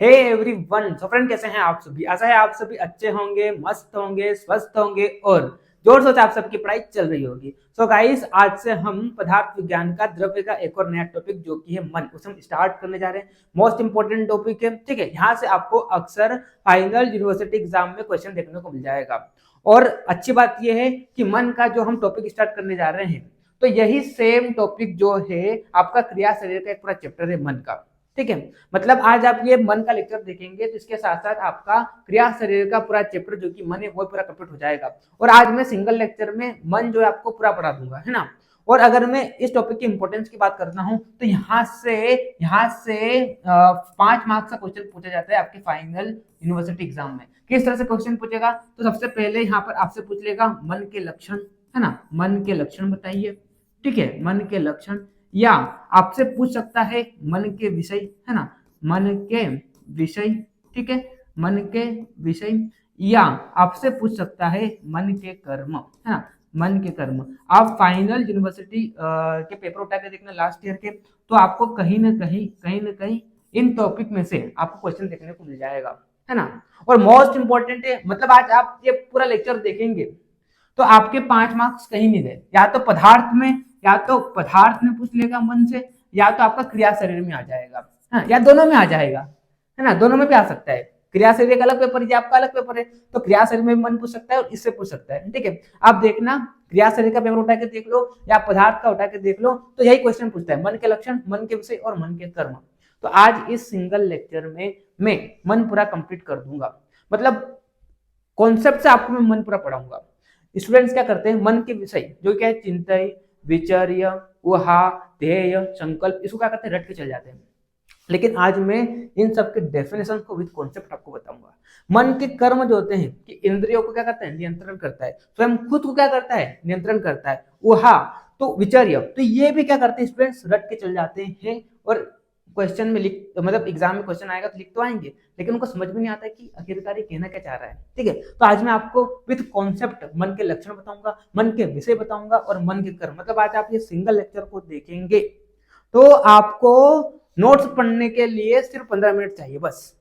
Hey everyone, so friend कैसे हैं आप सभी। आशा है आप सभी अच्छे होंगे, मस्त होंगे, स्वस्थ होंगे और जोर शोर से आप सबकी पढ़ाई चल रही होगी। सो गाइस, आज से हम पदार्थ विज्ञान का द्रव्य का एक और नया टॉपिक जो कि है मन, उसे हम स्टार्ट करने जा रहे हैं। मोस्ट इंपोर्टेंट टॉपिक है, ठीक है। यहाँ से आपको अक्सर फाइनल यूनिवर्सिटी एग्जाम में क्वेश्चन देखने को मिल जाएगा। और अच्छी बात यह है कि मन का जो हम टॉपिक स्टार्ट करने जा रहे हैं, तो यही सेम टॉपिक जो है आपका क्रिया शरीर का एक पूरा चैप्टर है मन का, ठीक है। मतलब आज आप ये मन का लेक्चर देखेंगे तो इसके साथ साथ आपका क्रिया शरीर का पूरा चैप्टर जो कि मन है वो पूरा कंप्लीट हो जाएगा। और आज मैं सिंगल लेक्चर में मन जो है आपको पूरा पढ़ा दूंगा, है ना। और अगर मैं इस टॉपिक की इंपॉर्टेंस की बात करता हूं तो यहाँ से 5 मार्क्स का क्वेश्चन पूछा जाता है आपके फाइनल यूनिवर्सिटी एग्जाम में। किस तरह से क्वेश्चन पूछेगा, तो सबसे पहले यहाँ पर आपसे पूछ लेगा मन के लक्षण, है ना। मन के लक्षण बताइए, ठीक है, मन के लक्षण। या आपसे पूछ सकता है मन के विषय, है ना, मन के विषय, ठीक है, मन के विषय। या आपसे पूछ सकता है मन के कर्म, है ना, मन के कर्म। आप फाइनल यूनिवर्सिटी के पेपर उठा के देखना लास्ट ईयर के, तो आपको कहीं ना कहीं इन टॉपिक में से आपको क्वेश्चन देखने को मिल जाएगा, है ना। और मोस्ट इंपॉर्टेंट है, मतलब आज आप ये पूरा लेक्चर देखेंगे तो आपके 5 मार्क्स कहीं नहीं गए। या तो पदार्थ में पूछ लेगा मन से, या तो आपका क्रिया शरीर में आ जाएगा, है, या दोनों में आ जाएगा, है ना। दोनों में भी आ सकता है। क्रिया शरीर एक अलग पेपर है, आपका अलग पेपर है, तो क्रिया शरीर में भी मन पूछ सकता है और इससे पूछ सकता है, ठीक है। आप देखना, क्रिया शरीर का पेपर उठा के देख लो या पदार्थ का उठा के देख लो, तो यही क्वेश्चन पूछता है, मन के लक्षण, मन के विषय और मन के कर्म। तो आज इस सिंगल लेक्चर में मैं मन पूरा कंप्लीट कर दूंगा। मतलब कॉन्सेप्ट से आपको मैं मन पूरा पढ़ाऊंगा। स्टूडेंट्स क्या करते हैं, मन के विषय जो क्या है, चिंतन, विचार्य, ऊहा, ध्येय, संकल्प, इसको क्या करते हैं, रट के चल जाते हैं। लेकिन आज मैं इन सब के डेफिनेशन को विद कॉन्सेप्ट आपको बताऊंगा। मन के कर्म जो होते हैं कि इंद्रियों को क्या करता है, नियंत्रण करता है, स्वयं खुद को क्या करता है, नियंत्रण करता है। ऊहा तो विचार्य, तो ये भी क्या करते हैं स्टूडेंट्स, रट के चल जाते हैं। और क्वेश्चन में लिख, मतलब एग्जाम में क्वेश्चन आएगा तो लिख तो आएंगे, लेकिन उनको समझ में नहीं आता है कि आखिरकार ये कहना क्या चाह रहा है, ठीक है। तो आज मैं आपको विद कॉन्सेप्ट मन के लक्षण बताऊंगा, मन के विषय बताऊंगा और मन के कर्म। मतलब आज आप ये सिंगल लेक्चर को देखेंगे तो आपको नोट्स पढ़ने के लिए सिर्फ 15 मिनट चाहिए बस,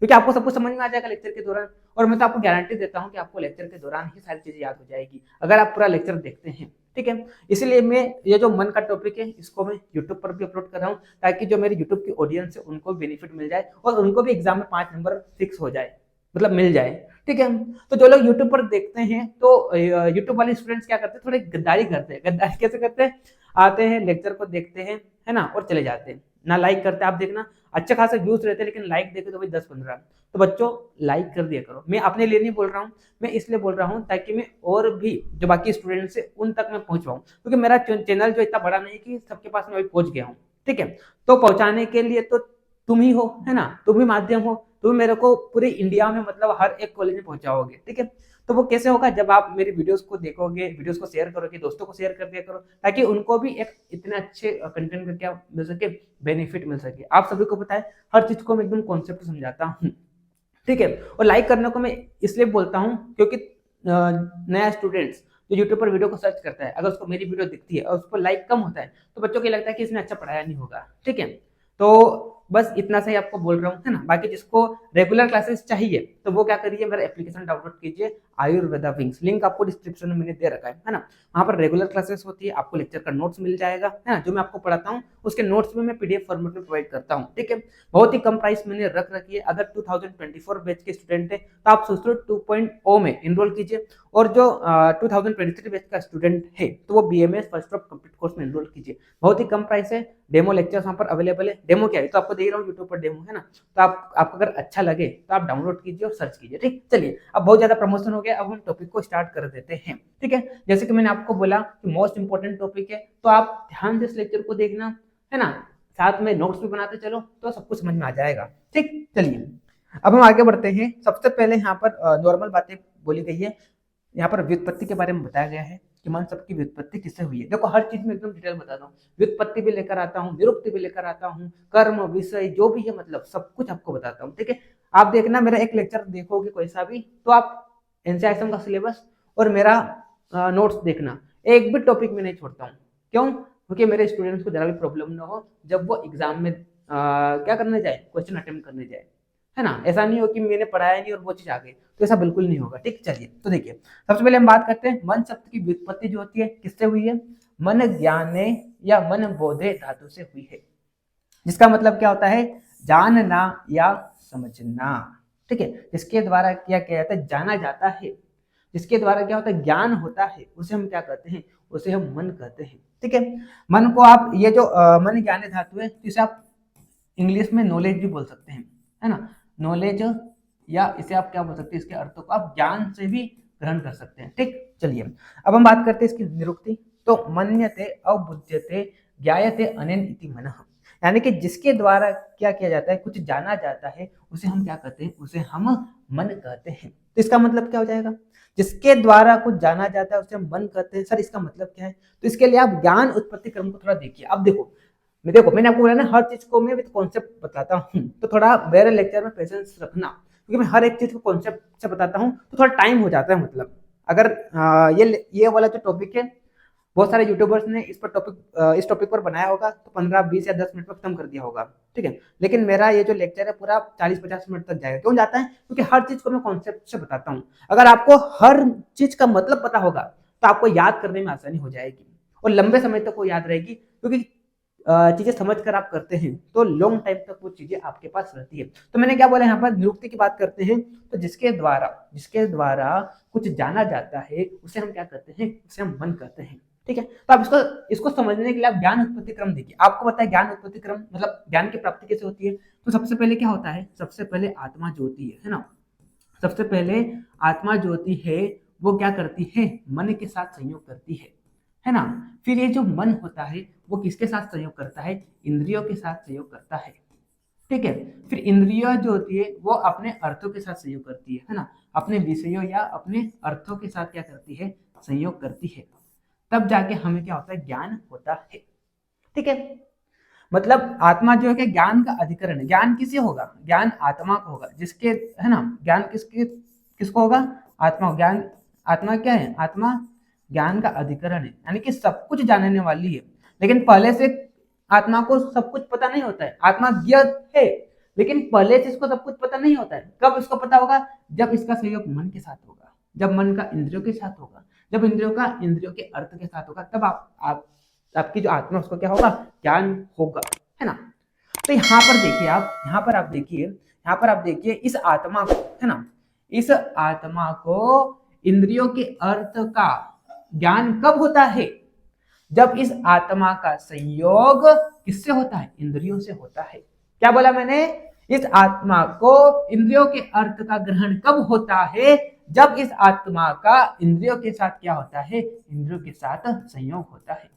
क्योंकि आपको सब कुछ समझ में आ जाएगा लेक्चर के दौरान। और मैं तो आपको गारंटी देता हूं कि आपको लेक्चर के दौरान ही सारी चीजें याद हो जाएगी अगर आप पूरा लेक्चर देखते हैं, ठीक है। इसलिए मैं ये जो मन का टॉपिक है इसको मैं यूट्यूब पर भी अपलोड कर रहा हूँ, ताकि जो मेरी यूट्यूब की ऑडियंस है उनको बेनिफिट मिल जाए और उनको भी एग्जाम में 5 नंबर फिक्स हो जाए, मतलब मिल जाए, ठीक है। तो जो लोग यूट्यूब पर देखते हैं, तो यूट्यूब वाले स्टूडेंट्स क्या करते हैं, थोड़े गद्दारी करते हैं। गद्दारी कैसे करते हैं, आते हैं लेक्चर को देखते हैं, है ना, और चले जाते हैं, ना लाइक करते हैं। आप देखना अच्छे खासे व्यूज रहते हैं लेकिन लाइक देखे तो भाई 10-15। तो बच्चों लाइक कर दिया करो। मैं अपने लिए नहीं बोल रहा हूँ, मैं इसलिए बोल रहा हूँ ताकि मैं और भी जो बाकी स्टूडेंट्स है उन तक मैं पहुंच पाऊँ, क्योंकि मेरा चैनल जो इतना बड़ा नहीं कि सबके पास मैं अभी पहुंच गया हूँ, ठीक है। तो पहुंचाने के लिए तो तुम ही हो, है ना, तुम ही माध्यम हो। तुम मेरे को पूरे इंडिया में, मतलब हर एक कॉलेज में पहुंचाओगे, ठीक है। तो वो कैसे होगा, जब आप मेरी वीडियोस को देखोगे, वीडियोस को शेयर करोगे, दोस्तों को शेयर कर दिया करो, ताकि उनको भी एक इतने अच्छे कंटेंट का क्या मिल सके, बेनिफिट मिल सके। आप सभी को पता है हर चीज को मैं एकदम कॉन्सेप्ट समझाता हूँ, ठीक है। और लाइक करने को मैं इसलिए बोलता हूँ क्योंकि नया स्टूडेंट्स जो यूट्यूब पर वीडियो को सर्च करता है, अगर उसको मेरी वीडियो दिखती है और उसको लाइक कम होता है तो बच्चों को लगता है कि इसने अच्छा पढ़ाया नहीं होगा, ठीक है। तो बस इतना सा ही आपको बोल रहा हूँ, है ना। बाकी जिसको रेगुलर क्लासेस चाहिए तो वो क्या करिए, मेरा एप्लीकेशन डाउनलोड कीजिए, आयुर्वेदा विंग्स, लिंक आपको डिस्क्रिप्शन में मैंने दे रखा है ना। वहाँ पर रेगुलर क्लासेस होती है, आपको लेक्चर का नोट्स मिल जाएगा, है ना। जो मैं आपको पढ़ाता हूँ उसके नोट्स में मैं पीडीएफ फॉर्मेट में प्रोवाइड करता हूँ, ठीक है। बहुत ही कम प्राइस मैंने रख रखी है। अगर 2024 बैच के स्टूडेंट है तो आप सोच लो 2.0 में इनरोल कीजिए, और जो 2023 बैच का स्टूडेंट है तो वो BMS first of complete course में इनरोल कीजिए। बहुत ही कम प्राइस है, डेमो लेक्चर्स वहाँ पर अवेलेबल है। डेमो क्या है, तो आपको दे रहा हूँ यूट्यूब पर डेमो, है ना। तो आपको अगर अच्छा लगे तो आप डाउनलोड कीजिए और सर्च कीजिए, ठीक। चलिए, अब बहुत ज्यादा प्रमोशन हो गया, अब हम टॉपिक को स्टार्ट कर देते हैं, ठीक है। जैसे कि मैंने आपको बोला कि मोस्ट इंपॉर्टेंट टॉपिक है, तो आप ध्यान से इस लेक्चर को देखना, है ना। साथ में नोट्स भी बनाते चलो तो सब कुछ समझ में आ जाएगा, ठीक। चलिए, अब हम आगे बढ़ते हैं। सबसे पहले यहाँ पर नॉर्मल बातें बोली गई है। यहाँ पर व्युत्पत्ति के बारे में बताया गया है कि मन शब्द की व्युत्पत्ति किससे हुई है। देखो, हर चीज में एकदम डिटेल बताता हूँ, व्युत्पत्ति भी लेकर आता हूँ, निरुक्ति भी लेकर आता हूँ, कर्म, विषय जो भी है, मतलब सब कुछ आपको बताता हूँ, ठीक है। आप देखना, मेरा एक लेक्चर देखोगे कोई सा भी, तो आप एनसीईआरटी का सिलेबस और मेरा नोट्स देखना, एक भी टॉपिक में नहीं छोड़ता हूँ। क्यों, क्योंकि मेरे स्टूडेंट्स को जरा भी प्रॉब्लम ना हो जब वो एग्जाम में क्या करने जाए, क्वेश्चन अटेम्प्ट करने जाए, है ना। ऐसा नहीं हो कि मैंने पढ़ाया नहीं और वो चीज आ गई, तो ऐसा बिल्कुल नहीं होगा। ठीक, चलिए तो देखिए, सबसे पहले हम बात करते हैं मन शब्द की व्युत्पत्ति जो होती है किससे हुई है, मन ज्ञाने या मन बोधे धातु से हुई है, जिसका मतलब क्या होता है, जानना या समझना। ठीक है, जिसके द्वारा क्या किया जाता है, जाना जाता है, जिसके द्वारा क्या होता है, ज्ञान होता है, उसे हम क्या कहते हैं, उसे हम मन कहते हैं। ठीक है, मन को आप ये जो मन ज्ञाने धातु है, इसे आप इंग्लिश में नॉलेज भी बोल सकते हैं, है ना, नॉलेज, या इसे आप क्या बोल सकते हैं, इसके अर्थों को आप ज्ञान से भी ग्रहण कर सकते हैं। ठीक, चलिए अब हम बात करते हैं इसकी निरुक्ति। तो मन्यते अबुध्यते ज्ञायते अनेन इति मनः, यानी कि जिसके द्वारा क्या किया जाता है, कुछ जाना जाता है, उसे हम क्या कहते हैं, उसे हम मन कहते हैं। तो इसका मतलब क्या हो जाएगा, जिसके द्वारा कुछ जाना जाता है उसे हम मन कहते हैं। सर इसका मतलब क्या है, तो इसके लिए आप ज्ञान उत्पत्ति क्रम को थोड़ा देखिए। अब देखो मैंने आपको बोला ना, हर चीज को मैं विद कॉन्सेप्ट बताता हूँ, तो थोड़ा मेरे लेक्चर में पेशेंस रखना, क्योंकि मैं हर एक चीज को कॉन्सेप्ट से बताता हूँ, तो थोड़ा टाइम हो जाता है। मतलब अगर ये वाला जो टॉपिक है, बहुत सारे यूट्यूबर्स ने इस टॉपिक पर बनाया होगा, तो 15, 20 या 10 मिनट में खत्म कर दिया होगा। ठीक है, लेकिन मेरा ये जो लेक्चर है पूरा 40-50 मिनट तक जाएगा। क्यों जाता है, क्योंकि हर चीज को मैं कॉन्सेप्ट से बताता हूँ। अगर आपको हर चीज का मतलब पता होगा तो आपको याद करने में आसानी हो जाएगी और लंबे समय तक वो याद रहेगी, क्योंकि चीजें समझ कर आप करते हैं तो लॉन्ग टाइम तक वो चीजें आपके पास रहती है। तो मैंने क्या बोला, यहाँ पर निरुक्ति की बात करते हैं, तो जिसके द्वारा कुछ जाना जाता है उसे हम क्या कहते हैं, उसे हम मन कहते हैं। ठीक है, तो आप इसको समझने के लिए आप ज्ञान उत्पत्ति क्रम देखिए। आपको पता है ज्ञान उत्पत्ति क्रम मतलब ज्ञान की प्राप्ति कैसे होती है। तो सबसे पहले क्या होता है, सबसे पहले आत्मा ज्योति है ना, सबसे पहले आत्मा ज्योति है, वो क्या करती है, मन के साथ संयोग करती है ना। फिर ये जो मन होता है वो किसके साथ संयोग करता है, इंद्रियों के साथ संयोग करता है। ठीक है, फिर इंद्रिय जो होती है वो अपने अर्थों के साथ संयोग करती है ना, अपने विषयों या अपने अर्थों के साथ क्या करती है, संयोग करती है। तब जाके हमें क्या होता है, ज्ञान होता है। ठीक है, मतलब आत्मा जो है कि ज्ञान का अधिकरण है। ज्ञान किसे होगा, ज्ञान आत्मा को होगा, जिसके, है ना, ज्ञान किसको होगा, आत्मा। ज्ञान, आत्मा क्या है, आत्मा ज्ञान का अधिकरण है, यानी कि सब कुछ जानने वाली है। लेकिन पहले से आत्मा को सब कुछ पता नहीं होता है। आत्मा ज्ञात है, लेकिन पहले से इसको सब कुछ पता नहीं होता है। कब इसको पता होगा, जब इसका सहयोग मन के साथ होगा, जब मन का इंद्रियों के साथ होगा, जब इंद्रियों का इंद्रियों के अर्थ के साथ होगा, तब आपकी जो आत्मा उसको क्या होगा, ज्ञान होगा, है ना। तो यहाँ पर देखिए इस आत्मा को, है ना, इस आत्मा को इंद्रियों के अर्थ का ज्ञान कब होता है, जब इस आत्मा का संयोग किससे होता है, इंद्रियों से होता है। क्या बोला मैंने, इस आत्मा को इंद्रियों के अर्थ का ग्रहण कब होता है, जब इस आत्मा का इंद्रियों के साथ क्या होता है, इंद्रियों के साथ संयोग होता है।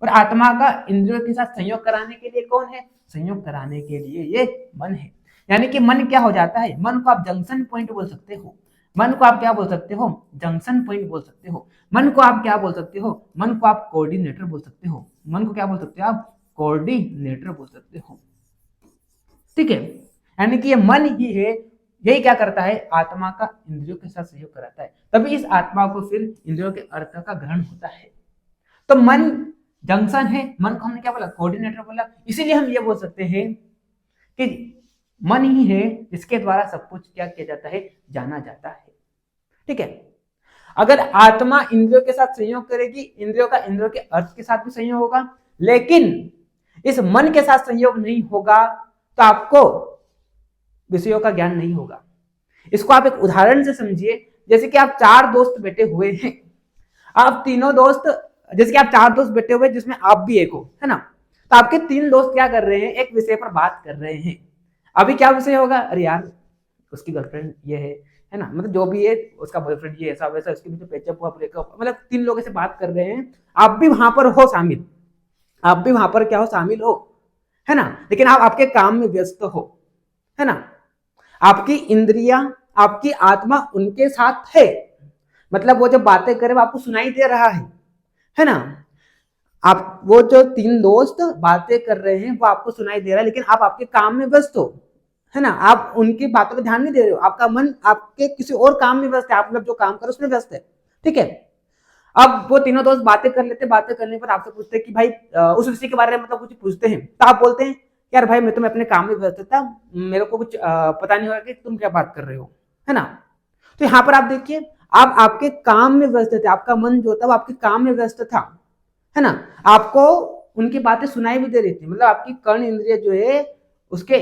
और आत्मा का इंद्रियों के साथ संयोग कराने के लिए कौन है, संयोग कराने के लिए ये मन है। यानी कि मन क्या हो जाता है, मन को आप जंक्शन पॉइंट बोल सकते हो, मन को आप क्या बोल सकते हो, जंक्शन पॉइंट बोल सकते हो, मन को आप क्या बोल सकते हो, मन को आप कोऑर्डिनेटर बोल सकते हो, मन को क्या बोल सकते हो आप, कोऑर्डिनेटर बोल सकते हो। ठीक है, यानी कि ये मन ही है, यही क्या करता है, आत्मा का इंद्रियों के साथ सहयोग कराता है, तभी इस आत्मा को फिर इंद्रियों के अर्थ का ग्रहण होता है। तो मन जंक्शन है, मन को हमने क्या बोला, कोऑर्डिनेटर बोला। इसीलिए हम ये बोल सकते हैं कि मन ही है जिसके द्वारा सब कुछ क्या किया जाता है, जाना जाता है। ठीक है, अगर आत्मा इंद्रियों के साथ संयोग करेगी, इंद्रियों का इंद्रियों के अर्थ के साथ भी संयोग होगा, लेकिन इस मन के साथ संयोग नहीं होगा, तो आपको विषयों का ज्ञान नहीं होगा। इसको आप एक उदाहरण से समझिए, जैसे कि आप 4 दोस्त बैठे हुए हैं, आप तीनों दोस्त, जैसे कि आप 4 दोस्त बैठे हुए जिसमें आप भी एक हो, है ना, तो आपके 3 दोस्त क्या कर रहे हैं, एक विषय पर बात कर रहे हैं। अभी क्या विषय होगा, अरे यार उसकी गर्लफ्रेंड ये है ना, मतलब जो भी है, उसका बॉयफ्रेंड ये ऐसा वैसा, उसके बीच में पैचअप हुआ, ब्रेकअप, मतलब 3 लोगों से बात कर रहे हैं। आप भी वहां पर हो शामिल, आप भी वहां पर क्या हो, शामिल हो, है ना, लेकिन आप आपके काम में व्यस्त हो, है ना। आपकी इंद्रियां, आपकी आत्मा उनके साथ है, मतलब वो जो बातें करे वो आपको सुनाई दे रहा है ना। आप वो जो 3 दोस्त बातें कर रहे हैं वो आपको सुनाई दे रहा है, लेकिन आप आपके काम में व्यस्त हो, है ना, आप उनकी बातों पर ध्यान नहीं दे रहे हो, आपका मन आपके किसी और काम में व्यस्त है, आप लोग जो काम कर उसमें व्यस्त है। ठीक है, अब वो तीनों दोस्त बातें कर लेते, बातें करने पर आपसे पूछते कि भाई उस विषय के बारे में मतलब कुछ पूछते हैं, तो आप बोलते हैं यार भाई मैं तुम्हें अपने काम में व्यस्त था, मेरे को कुछ पता नहीं हो रहा कि तुम क्या बात कर रहे हो, है ना। तो यहाँ पर आप देखिए, आप आपके काम में व्यस्त थे, आपका मन जो था वो आपके काम में व्यस्त था, है ना। आपको उनकी बातें सुनाई भी दे रही थी, मतलब आपकी कर्ण इंद्रिय जो है उसके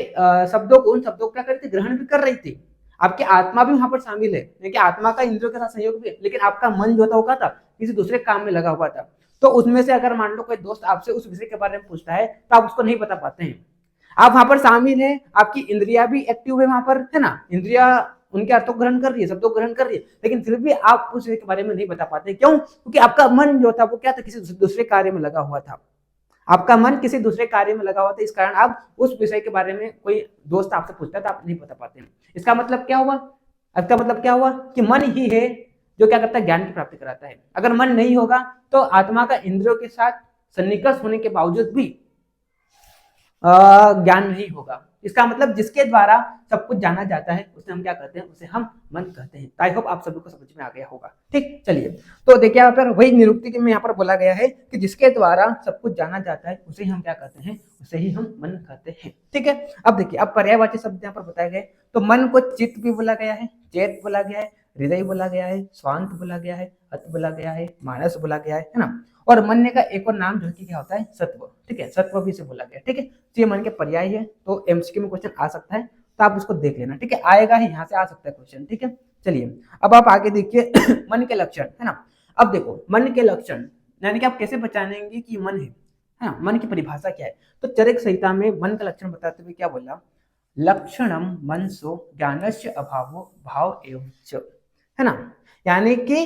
शब्दों को, उन शब्दों को क्या कर रही थी, ग्रहण भी कर रही थी। आपकी आत्मा भी वहां पर शामिल है, देखिए आत्मा का इंद्रियों के साथ सहयोग भी है, लेकिन आपका मन जो था वो क्या था, किसी दूसरे काम में लगा हुआ था। तो उसमें से अगर मान लो कोई दोस्त आपसे उस विषय के बारे में पूछता है तो आप उसको नहीं बता पाते हैं। आप वहां पर शामिल है, आपकी इंद्रिया भी एक्टिव है वहां पर, है ना। इंद्रिया उनके अर्थों को ग्रहण कर रही है, शब्दों को ग्रहण कर रही है, लेकिन फिर भी आप उस विषय के बारे में नहीं बता पाते। क्यों? क्योंकि आपका मन जो था वो क्या था, किसी दूसरे कार्य में लगा हुआ था। आपका मन किसी दूसरे कार्य में लगा हुआ था, इस कारण आप उस विषय के बारे में कोई दोस्त आपसे पूछता है तो आप नहीं बता पाते हैं। इसका मतलब क्या हुआ? इसका मतलब क्या हुआ कि मन ही है जो क्या करता है, ज्ञान की प्राप्ति कराता है। अगर मन नहीं होगा तो आत्मा का इंद्रियों के साथ सन्निकर्ष होने के बावजूद भी ज्ञान नहीं होगा। इसका मतलब जिसके द्वारा सब कुछ जाना जाता है उसे हम क्या कहते हैं, उसे हम मन कहते हैं। आई होप आप सभी को समझ में आ गया होगा। ठीक, चलिए तो देखिए यहाँ पर वही निरुक्ति में यहाँ पर बोला गया है कि जिसके द्वारा सब कुछ जाना जाता है उसे हम क्या कहते हैं, उसे ही हम मन कहते हैं। ठीक है, अब देखिए, अब पर्यायवाची शब्द यहाँ पर बताए गए। तो मन को चित्त भी बोला गया है, चेत बोला गया है, हृदय बोला गया है, स्वांत बोला गया है, अत बोला गया है, मानस बोला गया है ना। और मन का एक और नाम जो कि क्या होता है, सत्व। ठीक है, सत्व भी से बोला गया। ठीक है, तो ये मन के पर्याय है, तो एमसीक्यू में क्वेश्चन आ सकता है, तो आप उसको देख लेना। ठीक है, आएगा ही, यहाँ से आ सकता है क्वेश्चन। ठीक है, चलिए अब आप आगे देखिए मन के लक्षण, है ना। अब देखो मन के लक्षण यानी कि आप कैसे पहचानेंगे कि मन है ना, मन की परिभाषा क्या है। तो चरक संहिता में मन का लक्षण बताते हुए क्या बोला, लक्षणम मनसो ज्ञानस्य अभावो भाव एवं च, है ना। यानी कि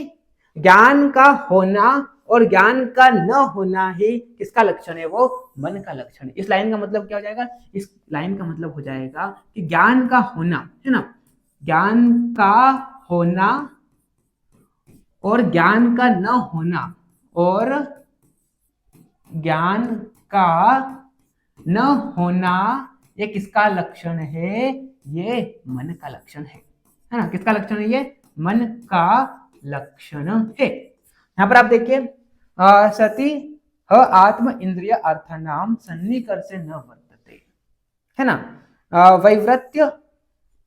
ज्ञान का होना और ज्ञान का न होना ही किसका लक्षण है, वो मन का लक्षण है। इस लाइन का मतलब क्या हो जाएगा, इस लाइन का मतलब हो जाएगा कि ज्ञान का होना, है ना, ज्ञान का होना और ज्ञान का न होना, और ज्ञान का न होना, ये किसका लक्षण है, ये मन का लक्षण है ना। किसका लक्षण है, ये मन का लक्षण है। यहां पर आप देखिए, सती आत्म इंद्रिय अर्थानाम सन्निकर्षे न वर्तते, है ना।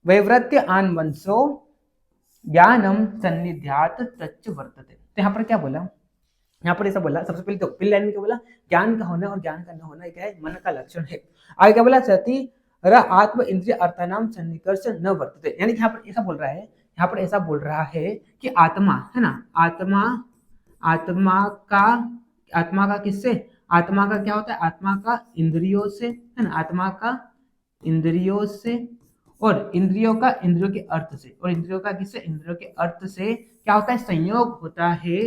वैवृत्य आन्वंशो ज्ञानम सन्निध्यात तच्च वर्तते। तो यहाँ पर क्या बोला, यहाँ पर ऐसा बोला, सबसे पहले तो पहली लाइन में क्या बोला, ज्ञान का होना और ज्ञान का न होना क्या है, मन का लक्षण है। आगे क्या बोला, सती आत्म इंद्रिय अर्थानाम सन्निकर्ष न वर्तते। यानी कि यहाँ पर ऐसा बोल रहा है, यहाँ पर ऐसा बोल रहा है कि आत्मा, है ना, आत्मा का किससे, आत्मा का क्या होता है, आत्मा का इंद्रियों से, है ना, आत्मा का इंद्रियों से, और इंद्रियों का इंद्रियों के अर्थ से, और इंद्रियों का किससे, इंद्रियों के अर्थ से क्या होता है, संयोग होता है।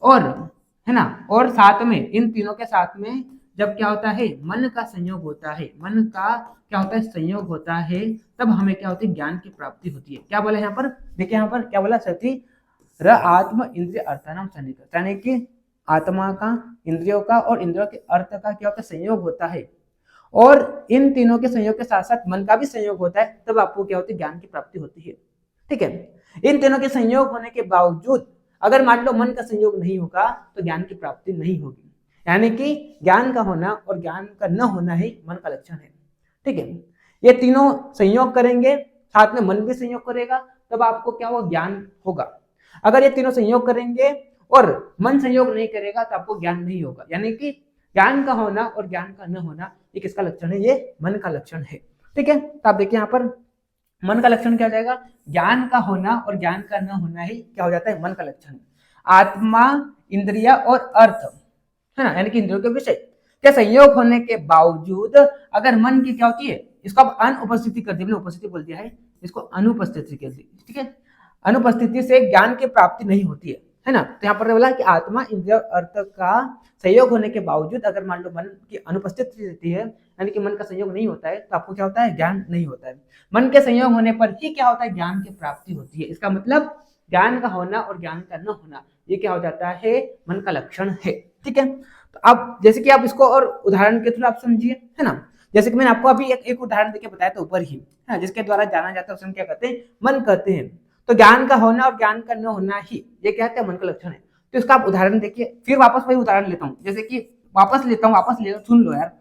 और है ना, और साथ में इन तीनों के साथ में जब क्या होता है, मन का संयोग होता है, मन का क्या होता है, संयोग होता है, तब हमें क्या होती है, ज्ञान की प्राप्ति होती है। क्या बोला यहाँ पर, देखिए यहाँ पर क्या बोला, सती आत्म इंद्रिय अर्थानाम सन्निकर्ष, यानी कि आत्मा का, इंद्रियों का और इंद्रियों के अर्थ का क्या होता है, संयोग होता है, और इन तीनों के संयोग के साथ साथ मन का भी संयोग होता है, तब आपको क्या होती है, ज्ञान की प्राप्ति होती है। ठीक है, इन तीनों के संयोग होने के बावजूद अगर मान लो मन का संयोग नहीं होगा तो ज्ञान की प्राप्ति नहीं होगी। यानी कि ज्ञान का होना और ज्ञान का न होना ही मन का लक्षण है। ठीक है, ये तीनों संयोग करेंगे, साथ में मन भी संयोग करेगा, तब आपको क्या होगा, ज्ञान होगा। अगर ये तीनों संयोग करेंगे और मन संयोग नहीं करेगा तो आपको ज्ञान नहीं होगा। यानी कि ज्ञान का होना और ज्ञान का न होना ये किसका लक्षण है, ये मन का लक्षण है। ठीक है, तो आप देखिए यहाँ पर मन का लक्षण क्या हो जाएगा, ज्ञान का होना और ज्ञान का न होना ही क्या हो जाता है, मन का लक्षण। आत्मा, इंद्रिया और अर्थ, है ना, यानी कि इंद्रियों के विषय के संयोग होने के बावजूद अगर मन की क्या होती है, इसको आप अनुपस्थिति कर दिया, उपस्थिति बोल दिया है, इसको अनुपस्थिति कर दी। ठीक है, अनुपस्थिति से ज्ञान की प्राप्ति नहीं होती है ना। तो यहाँ पर बोला कि आत्मा, इंद्रिय, अर्थ का संयोग होने के बावजूद अगर मान लो मन की अनुपस्थिति रहती है, यानी कि मन का संयोग नहीं होता है, तो आपको क्या होता है, ज्ञान नहीं होता है। मन के संयोग होने पर ही क्या होता है, ज्ञान की प्राप्ति होती है। इसका मतलब ज्ञान का होना और ज्ञान का न होना ये क्या हो जाता है, मन का लक्षण है। ठीक है, तो अब जैसे कि आप इसको और उदाहरण के थ्रू आप समझिए, है ना। जैसे कि मैंने आपको अभी एक उदाहरण देके बताया था ऊपर ही, है, जिसके द्वारा जाना जाता है उसे हम क्या कहते हैं, मन कहते हैं। तो ज्ञान का होना और ज्ञान का न होना ही ये क्या है, मन का लक्षण है। तो इसका आप उदाहरण देखिए, फिर वापस वही उदाहरण लेता हूँ, जैसे कि वापस ले सुन लो यार।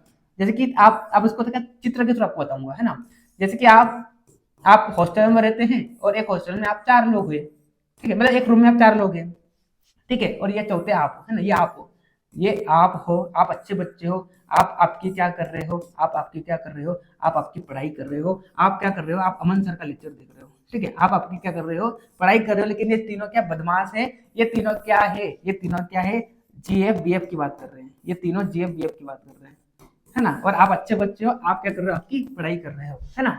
जैसे कि आप उसको चित्र के थ्रू आपको बताऊंगा, है ना। जैसे कि आप हॉस्टल में रहते हैं और एक हॉस्टल में आप 4 लोग हुए, ठीक है, मतलब एक रूम में आप 4 लोग हैं, ठीक है, और ये चौथे आप हो, है ना, ये आप हो, ये आप हो, आप अच्छे बच्चे हो, आप आपकी क्या कर रहे हो, आप आपकी क्या कर रहे हो, आप आपकी पढ़ाई कर रहे हो, आप क्या कर रहे हो, आप अमन सर का लेक्चर देख रहे हो, ठीक है, आप आपकी क्या कर रहे हो, पढ़ाई कर रहे हो, लेकिन ये तीनों क्या बदमाश है, ये तीनों क्या है, ये तीनों क्या है, जीएफ बीएफ की बात कर रहे हैं, ये तीनों जीएफ बीएफ की बात कर रहे हैं, है ना, और आप अच्छे बच्चे हो, आप क्या कर रहे हो, आपकी पढ़ाई कर रहे हो, है ना।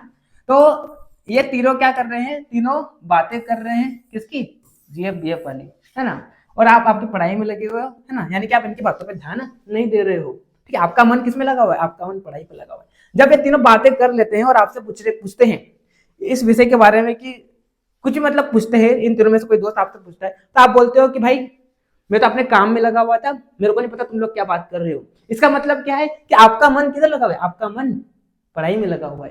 तो ये तीनों क्या कर रहे हैं, तीनों बातें कर रहे हैं किसकी, जीएफ बीएफ वाली, है ना, और आप आपकी पढ़ाई में लगे हुए हो, है ना, यानी कि आप इनकी बातों पे ध्यान नहीं दे रहे हो, ठीक है, आपका मन किस में लगा हुआ है, आपका मन पढ़ाई पे लगा हुआ है। जब ये तीनों बातें कर लेते हैं और आपसे पूछते हैं इस विषय के बारे में, कि कुछ मतलब पूछते हैं, इन तीनों में से कोई दोस्त आपसे पूछता है, तो आप बोलते हो कि भाई मैं तो अपने काम में लगा हुआ था, मेरे को नहीं पता तुम लोग क्या बात कर रहे हो। इसका मतलब क्या है कि आपका मन किधर लगा हुआ है, आपका मन पढ़ाई में लगा हुआ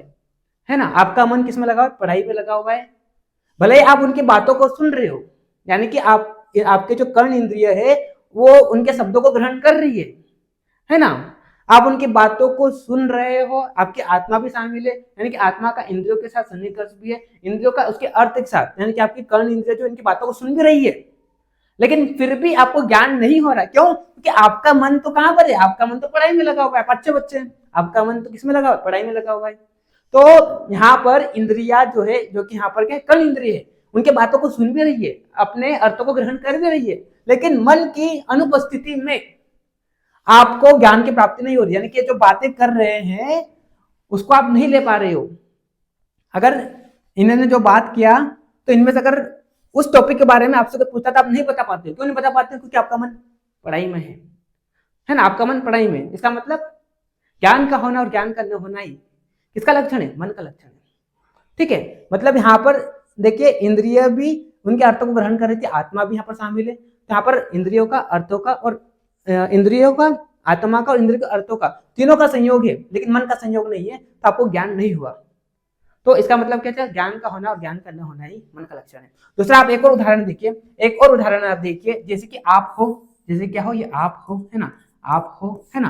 है ना, आपका मन किस में लगा हुआ है, पढ़ाई में लगा हुआ है। भले ही आप उनकी बातों को सुन रहे हो, यानी कि आपके जो कर्ण इंद्रिय है वो उनके शब्दों को ग्रहण कर रही है ना, आप उनकी बातों को सुन रहे हो, आपकी आत्मा भी शामिल है, यानी कि आत्मा का इंद्रियों के साथ सन्निकर्ष भी है, इंद्रियों का उसके अर्थ के साथ, यानी कि आपकी कर्ण इंद्रिय जो इनकी बातों को सुन भी रही है, लेकिन फिर भी आपको ज्ञान नहीं हो रहा। क्यों? क्योंकि आपका मन तो कहां पर है, आपका मन तो पढ़ाई में लगा हुआ है, अच्छे बच्चे हैं, आपका मन तो किसमें लगा हुआ है, पढ़ाई में लगा हुआ है। तो यहाँ पर इंद्रिया जो है, जो कि यहाँ पर क्या कर्ण इंद्रिय है, उनके बातों को सुन भी रही है, अपने अर्थों को ग्रहण कर भी रही है, लेकिन मन की अनुपस्थिति में आपको ज्ञान की प्राप्ति नहीं हो रही, यानी कि जो बातें कर रहे हैं उसको आप नहीं ले पा रहे हो। अगर इन्होंने जो बात किया तो इनमें से अगर उस टॉपिक के बारे में आपसे कोई पूछता था, आप नहीं बता पाते। क्यों नहीं बता पाते? क्योंकि आपका मन पढ़ाई में है ना, आपका मन पढ़ाई में। इसका मतलब ज्ञान का होना और ज्ञान का न होना ही किसका लक्षण है, मन का लक्षण है, ठीक है। मतलब यहाँ पर देखिए इंद्रिय भी उनके अर्थों को ग्रहण कर रही थी, आत्मा भी यहाँ पर शामिल है। तो यहाँ पर इंद्रियों का, अर्थों का और इंद्रियों का, आत्मा का और इंद्रियों के अर्थों का, तीनों का संयोग है, लेकिन मन का संयोग नहीं है, तो आपको ज्ञान नहीं हुआ। तो इसका मतलब क्या है, ज्ञान का होना और ज्ञान का न होना ही मन का लक्षण है। दूसरा आप एक और उदाहरण देखिए, एक और उदाहरण आप देखिए, जैसे कि आप हो, जैसे क्या हो, ये आप हो, है ना, आप हो, है ना,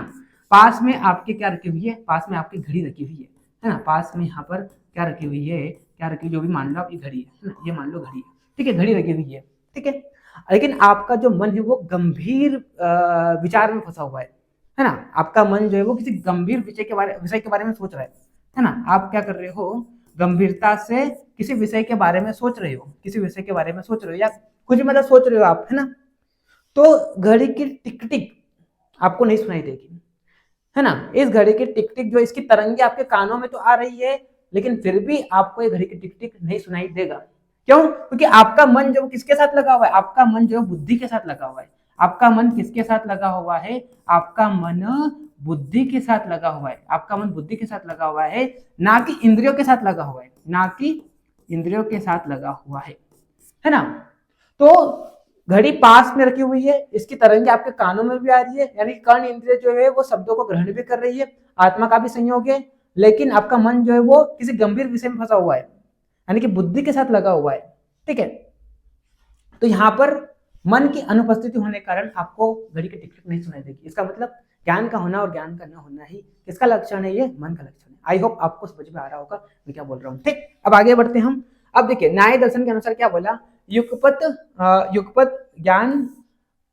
पास में आपके क्या रखी हुई है, पास में आपकी घड़ी रखी हुई है ना, पास में यहाँ पर क्या रखी हुई है, क्या रखी, जो भी मान लो आप, ये घड़ी है ना, ये मान लो घड़ी है, ठीक है, घड़ी रखी हुई है, ठीक है। लेकिन आपका जो मन है वो गंभीर विचार में फंसा हुआ है ना, आपका मन जो है वो किसी गंभीर विषय के बारे में सोच रहा है ना। आप क्या कर रहे हो, गंभीरता से किसी विषय के बारे में सोच रहे हो, किसी विषय के बारे में सोच रहे हो, या कुछ मतलब सोच रहे हो आप, है ना। तो घड़ी की टिक टिक आपको नहीं सुनाई देगी, है ना। इस घड़ी की टिक टिक जो इसकी तरंगे आपके कानों में तो आ रही है, लेकिन फिर भी आपको ये घड़ी की टिक टिक नहीं सुनाई देगा। क्यों? क्योंकि आपका मन जो किसके साथ लगा हुआ है, आपका मन जो बुद्धि के साथ लगा हुआ है। आपका मन किसके साथ लगा हुआ है, आपका मन बुद्धि के साथ लगा हुआ है, आपका मन बुद्धि के साथ लगा हुआ है, ना कि इंद्रियों के साथ लगा हुआ है, ना कि इंद्रियों के साथ लगा हुआ है ना। तो घड़ी पास में रखी हुई है, इसकी तरंगे आपके कानों में भी आ रही है, यानी कर्ण इंद्रिय जो है वो शब्दों को ग्रहण भी कर रही है, आत्मा का भी संयोग है, लेकिन आपका मन जो है वो किसी गंभीर विषय में फंसा हुआ है, यानी कि बुद्धि के साथ लगा हुआ है, ठीक है। तो यहाँ पर मन की अनुपस्थिति होने के कारण आपको घड़ी की टिक टिक नहीं सुनाई देगी। इसका मतलब ज्ञान का होना और ज्ञान का न होना ही किसका लक्षण है, ये मन का लक्षण है। आई होप आपको समझ में आ रहा होगा मैं क्या बोल रहा हूँ, ठीक। अब आगे बढ़ते हैं हम। अब देखिए न्याय दर्शन के अनुसार क्या बोला, युगपत ज्ञान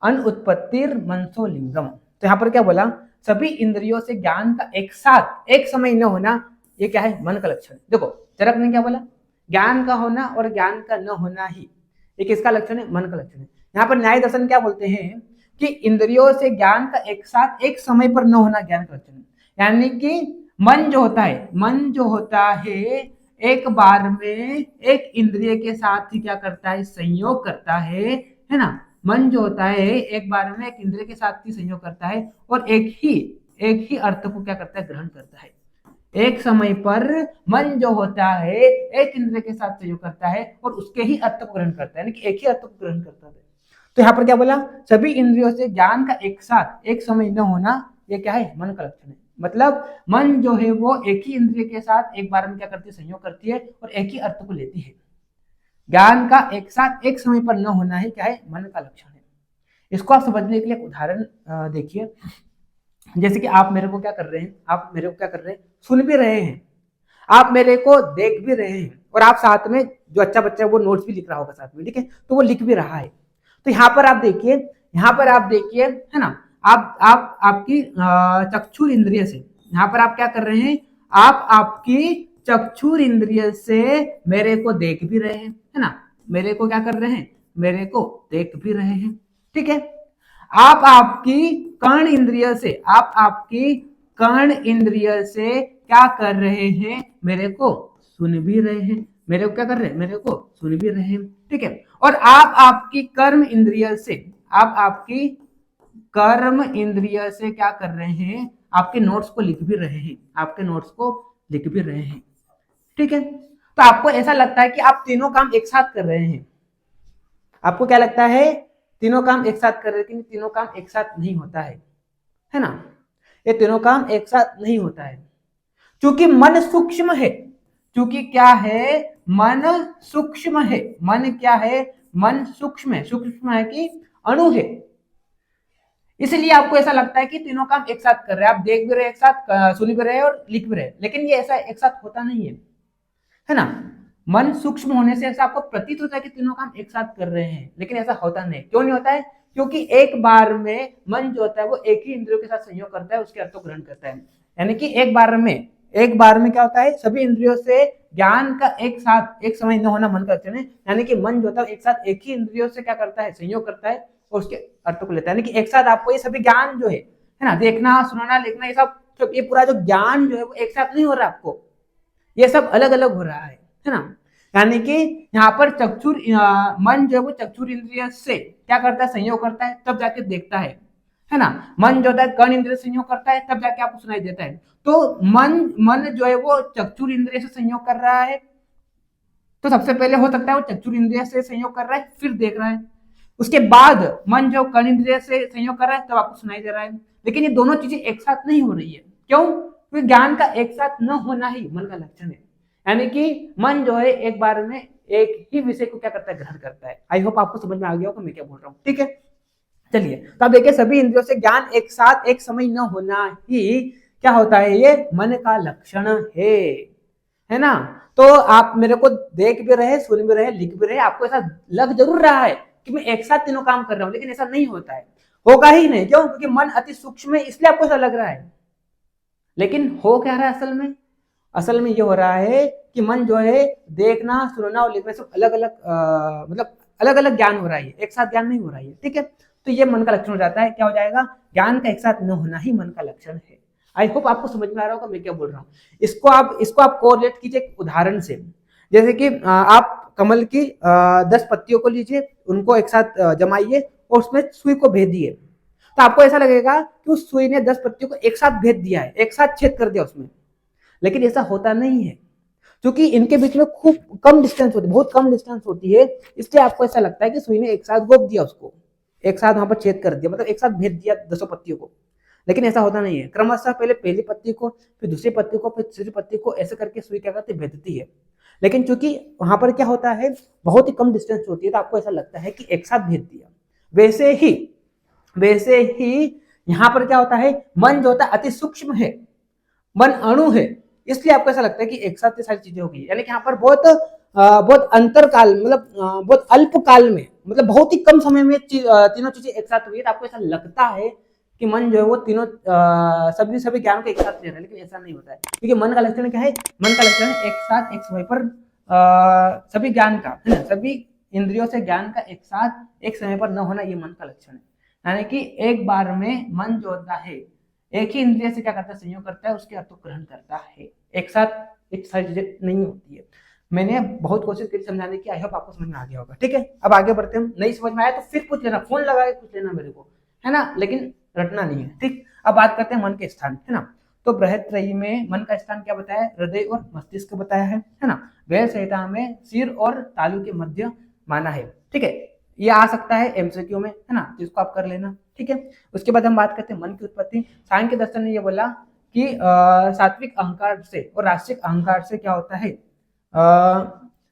अनुत्पत्तिर मनसो लिंगम। तो यहाँ पर क्या बोला, सभी इंद्रियों से ज्ञान का एक साथ एक समय न होना, ये क्या है, मन का लक्षण। देखो चरक ने क्या बोला, ज्ञान का होना और ज्ञान का न होना ही ये किसका लक्षण है, मन का लक्षण है। यहाँ पर न्याय दर्शन क्या बोलते हैं कि इंद्रियों से ज्ञान का एक साथ एक समय पर न होना ज्ञान का लक्षण है। यानी कि मन जो होता है, मन जो होता है एक बार में एक इंद्रिय के साथ ही क्या करता है, संयोग करता है ना। मन जो होता है एक बार में एक इंद्रिय के साथ ही संयोग करता है और एक ही अर्थ को क्या करता है, ग्रहण करता है। एक समय पर मन जो होता है एक इंद्रिय के साथ संयोग करता है और उसके ही अर्थ को ग्रहण करता है, यानी कि एक ही अर्थ को ग्रहण करता है। तो यहाँ पर क्या बोला, सभी इंद्रियों से ज्ञान का एक साथ एक समय न होना, ये क्या है, मन का लक्षण है। मतलब मन जो है वो एक ही इंद्रिय के साथ एक बार में क्या करती है, संयोग करती है और एक ही अर्थ को लेती है। ज्ञान का एक साथ एक समय पर न होना है क्या है, मन का लक्षण है। इसको आप समझने के लिए एक उदाहरण देखिए। जैसे कि आप मेरे को क्या कर रहे हैं, आप मेरे को क्या कर रहे हैं, सुन भी रहे हैं, आप मेरे को देख भी रहे हैं, और आप साथ में जो अच्छा बच्चा है वो नोट्स भी लिख रहा होगा साथ में, ठीक है, तो वो लिख भी रहा है। तो यहाँ पर आप देखिए, यहाँ पर आप देखिए, है ना, आप आपकी चक्षुर इंद्रिय से, यहाँ पर आप क्या कर रहे हैं, आप आपकी चक्षुर इंद्रिय से मेरे को देख भी रहे हैं, है ना, मेरे को क्या कर रहे हैं, मेरे को देख भी रहे हैं, ठीक है। आप आपकी कर्ण इंद्रिय से, आप आपकी कर्ण इंद्रिय से क्या कर रहे हैं, मेरे को सुन भी रहे हैं, मेरे को क्या कर रहे हैं, मेरे को सुन भी रहे हैं, ठीक है। और आप आपकी कर्म इंद्रिय से, आप आपकी कर्म इंद्रिय से क्या कर रहे हैं, आपके नोट्स को लिख भी रहे हैं, आपके नोट्स को लिख भी रहे हैं, ठीक है। तो आपको ऐसा लगता है कि आप तीनों काम एक साथ कर रहे हैं, आपको क्या लगता है, तीनों काम एक साथ कर रहे हैं, लेकिन तीनों काम एक साथ नहीं होता है ना, ये तीनों काम एक साथ नहीं होता है, क्योंकि मन सूक्ष्म है, क्योंकि क्या है, मन सूक्ष्म है, मन क्या है, मन सूक्ष्म है, सूक्ष्म है कि अणु है, इसलिए आपको ऐसा लगता है कि तीनों काम एक साथ कर रहे हैं, आप देख भी रहे हैं एक साथ, सुन भी रहे हैं और लिख भी रहे हैं, लेकिन ये ऐसा एक साथ होता नहीं है ना। मन सूक्ष्म होने से ऐसा आपको प्रतीत होता है कि तीनों काम एक साथ कर रहे हैं, लेकिन ऐसा होता नहीं। क्यों नहीं होता है, क्योंकि एक बार में मन जो होता है वो एक ही इंद्रियों के साथ संयोग करता है, उसके अर्थ को ग्रहण करता है, यानी कि एक बार में क्या होता है, सभी इंद्रियों से ज्ञान का एक साथ एक समय न होना मन का लक्षण है, यानी कि मन जो होता है एक साथ एक ही इंद्रियों से क्या करता है, संयोग करता है और उसके अर्थ को लेता है, यानी कि एक साथ आपको ये सभी ज्ञान जो है ना, देखना, सुनना, लिखना, ये सब, तो ये पूरा जो ज्ञान जो है वो एक साथ नहीं हो रहा आपको, ये सब अलग अलग हो रहा है ना। यानी कि यहाँ पर चक्षुर मन जो है वो चक्षुर इंद्रिय से क्या करता है, संयोग करता है, तब जाके देखता है ना। मन जो होता है कर्ण इंद्रिय से संयोग करता है, तब जाके आपको सुनाई देता है। तो मन जो है वो चक्षुर इंद्रिय से संयोग कर रहा है, तो सबसे पहले हो सकता है वो चक्षुर इंद्रिय से संयोग कर रहा है, फिर देख रहा है, उसके बाद मन जो कर्ण इंद्रिय से संयोग कर रहा है तब आपको सुनाई दे रहा है। लेकिन ये दोनों चीजें एक साथ नहीं हो रही है, क्यों, क्योंकि ज्ञान का एक साथ न होना ही मन का लक्षण है, यानी कि मन जो है एक बार में एक ही विषय को क्या करता है, ग्रहण करता है। आई होप आपको समझ में आ गया होगा मैं क्या बोल रहा हूँ, ठीक है। चलिए, तो आप देखिए, सभी इंद्रियों से ज्ञान एक साथ एक समय न होना ही क्या होता है, ये मन का लक्षण है ना। तो आप मेरे को देख भी रहे, सुन भी रहे, लिख भी रहे, आपको ऐसा लग जरूर रहा है कि मैं एक साथ तीनों काम कर रहा हूं, लेकिन ऐसा नहीं होता है, होगा ही नहीं। क्यों, क्योंकि मन अति सूक्ष्म है, इसलिए आपको ऐसा लग रहा है। लेकिन हो क्या रहा है असल में ये हो रहा है कि मन जो है देखना, सुनना और लिखना सब अलग अलग, मतलब अलग अलग ज्ञान हो रहा है, एक साथ ज्ञान नहीं हो रहा है, ठीक है। तो ये मन का लक्षण हो जाता है, क्या हो जाएगा, ज्ञान का एक साथ न होना ही मन का लक्षण है। आई होप आपको समझ में आ रहा होगा मैं क्या बोल रहा हूँ। इसको आप कोरिलेट कीजिए एक उदाहरण से, जैसे कि आप कमल की 10 पत्तियों को लीजिए, उनको एक साथ जमाइए और उसमें सुई को भेद दिए, तो आपको ऐसा लगेगा कि उस सुई ने 10 पत्तियों को एक साथ भेद दिया है, एक साथ छेद कर दिया उसमें, लेकिन ऐसा होता नहीं है, क्योंकि इनके बीच में खूब कम डिस्टेंस होती है, बहुत कम डिस्टेंस होती है, इसलिए आपको ऐसा लगता है कि सुई ने एक साथ गोप दिया उसको, एक साथ वहां पर छेद कर दिया, मतलब एक साथ भेद दिया 10 पत्तियों को, लेकिन ऐसा होता नहीं है। क्रमशः पहले पहली पत्ती को, फिर दूसरी पत्ती को, फिर तीसरी पत्ती को, ऐसे करके सुई क्या करती है, भेदती है। लेकिन चूंकि वहां पर क्या होता है, बहुत ही कम डिस्टेंस होती है, तो आपको ऐसा लगता है कि एक साथ भेद दिया। वैसे ही यहाँ पर क्या होता है, मन जो होता है अति सूक्ष्म है, मन अणु है, इसलिए आपको ऐसा लगता है कि एक साथ ये सारी चीजें होगी। यानी कि यहाँ पर बहुत अंतरकाल, मतलब बहुत अल्प काल में, मतलब बहुत ही कम समय में तीनों चीजें एक साथ हुई है, तो आपको ऐसा लगता है कि मन जो है वो तीनों सभी ज्ञान को एक साथ ले रहा है, लेकिन ऐसा नहीं होता है, क्योंकि मन का लक्षण क्या है, मन का लक्षण है एक साथ एक समय पर सभी ज्ञान का, है ना, सभी इंद्रियों से ज्ञान का एक साथ एक समय पर न होना, ये मन का लक्षण है। यानी कि एक बार में मन जो होता है एक ही इंद्रिय से क्या करता है, संयोग करता है, उसके अर्थ को ग्रहण करता है, एक साथ एक सारी चीजें नहीं होती है। मैंने बहुत कोशिश की समझाने की, आई होप आपको समझ में आ गया होगा, ठीक है। अब आगे बढ़ते हैं, नहीं समझ में आया तो फिर पूछ लेना, फोन लगा के पूछ लेना मेरे को, है ना, लेकिन रटना नहीं है, ठीक। अब बात करते हैं मन के स्थान, है ना। तो बृहत्त्रयी में मन का स्थान क्या बताया, हृदय और मस्तिष्क बताया है ना। वैद्य संहिता में सिर और तालु के मध्य माना है, ठीक है। ये आ सकता है एमसीक्यू में, है ना, जिसको आप कर लेना, ठीक है। उसके बाद हम बात करते हैं मन की उत्पत्ति। सांख्य दर्शन ने ये बोला कि सात्विक अहंकार से और राजसिक अहंकार से क्या होता है,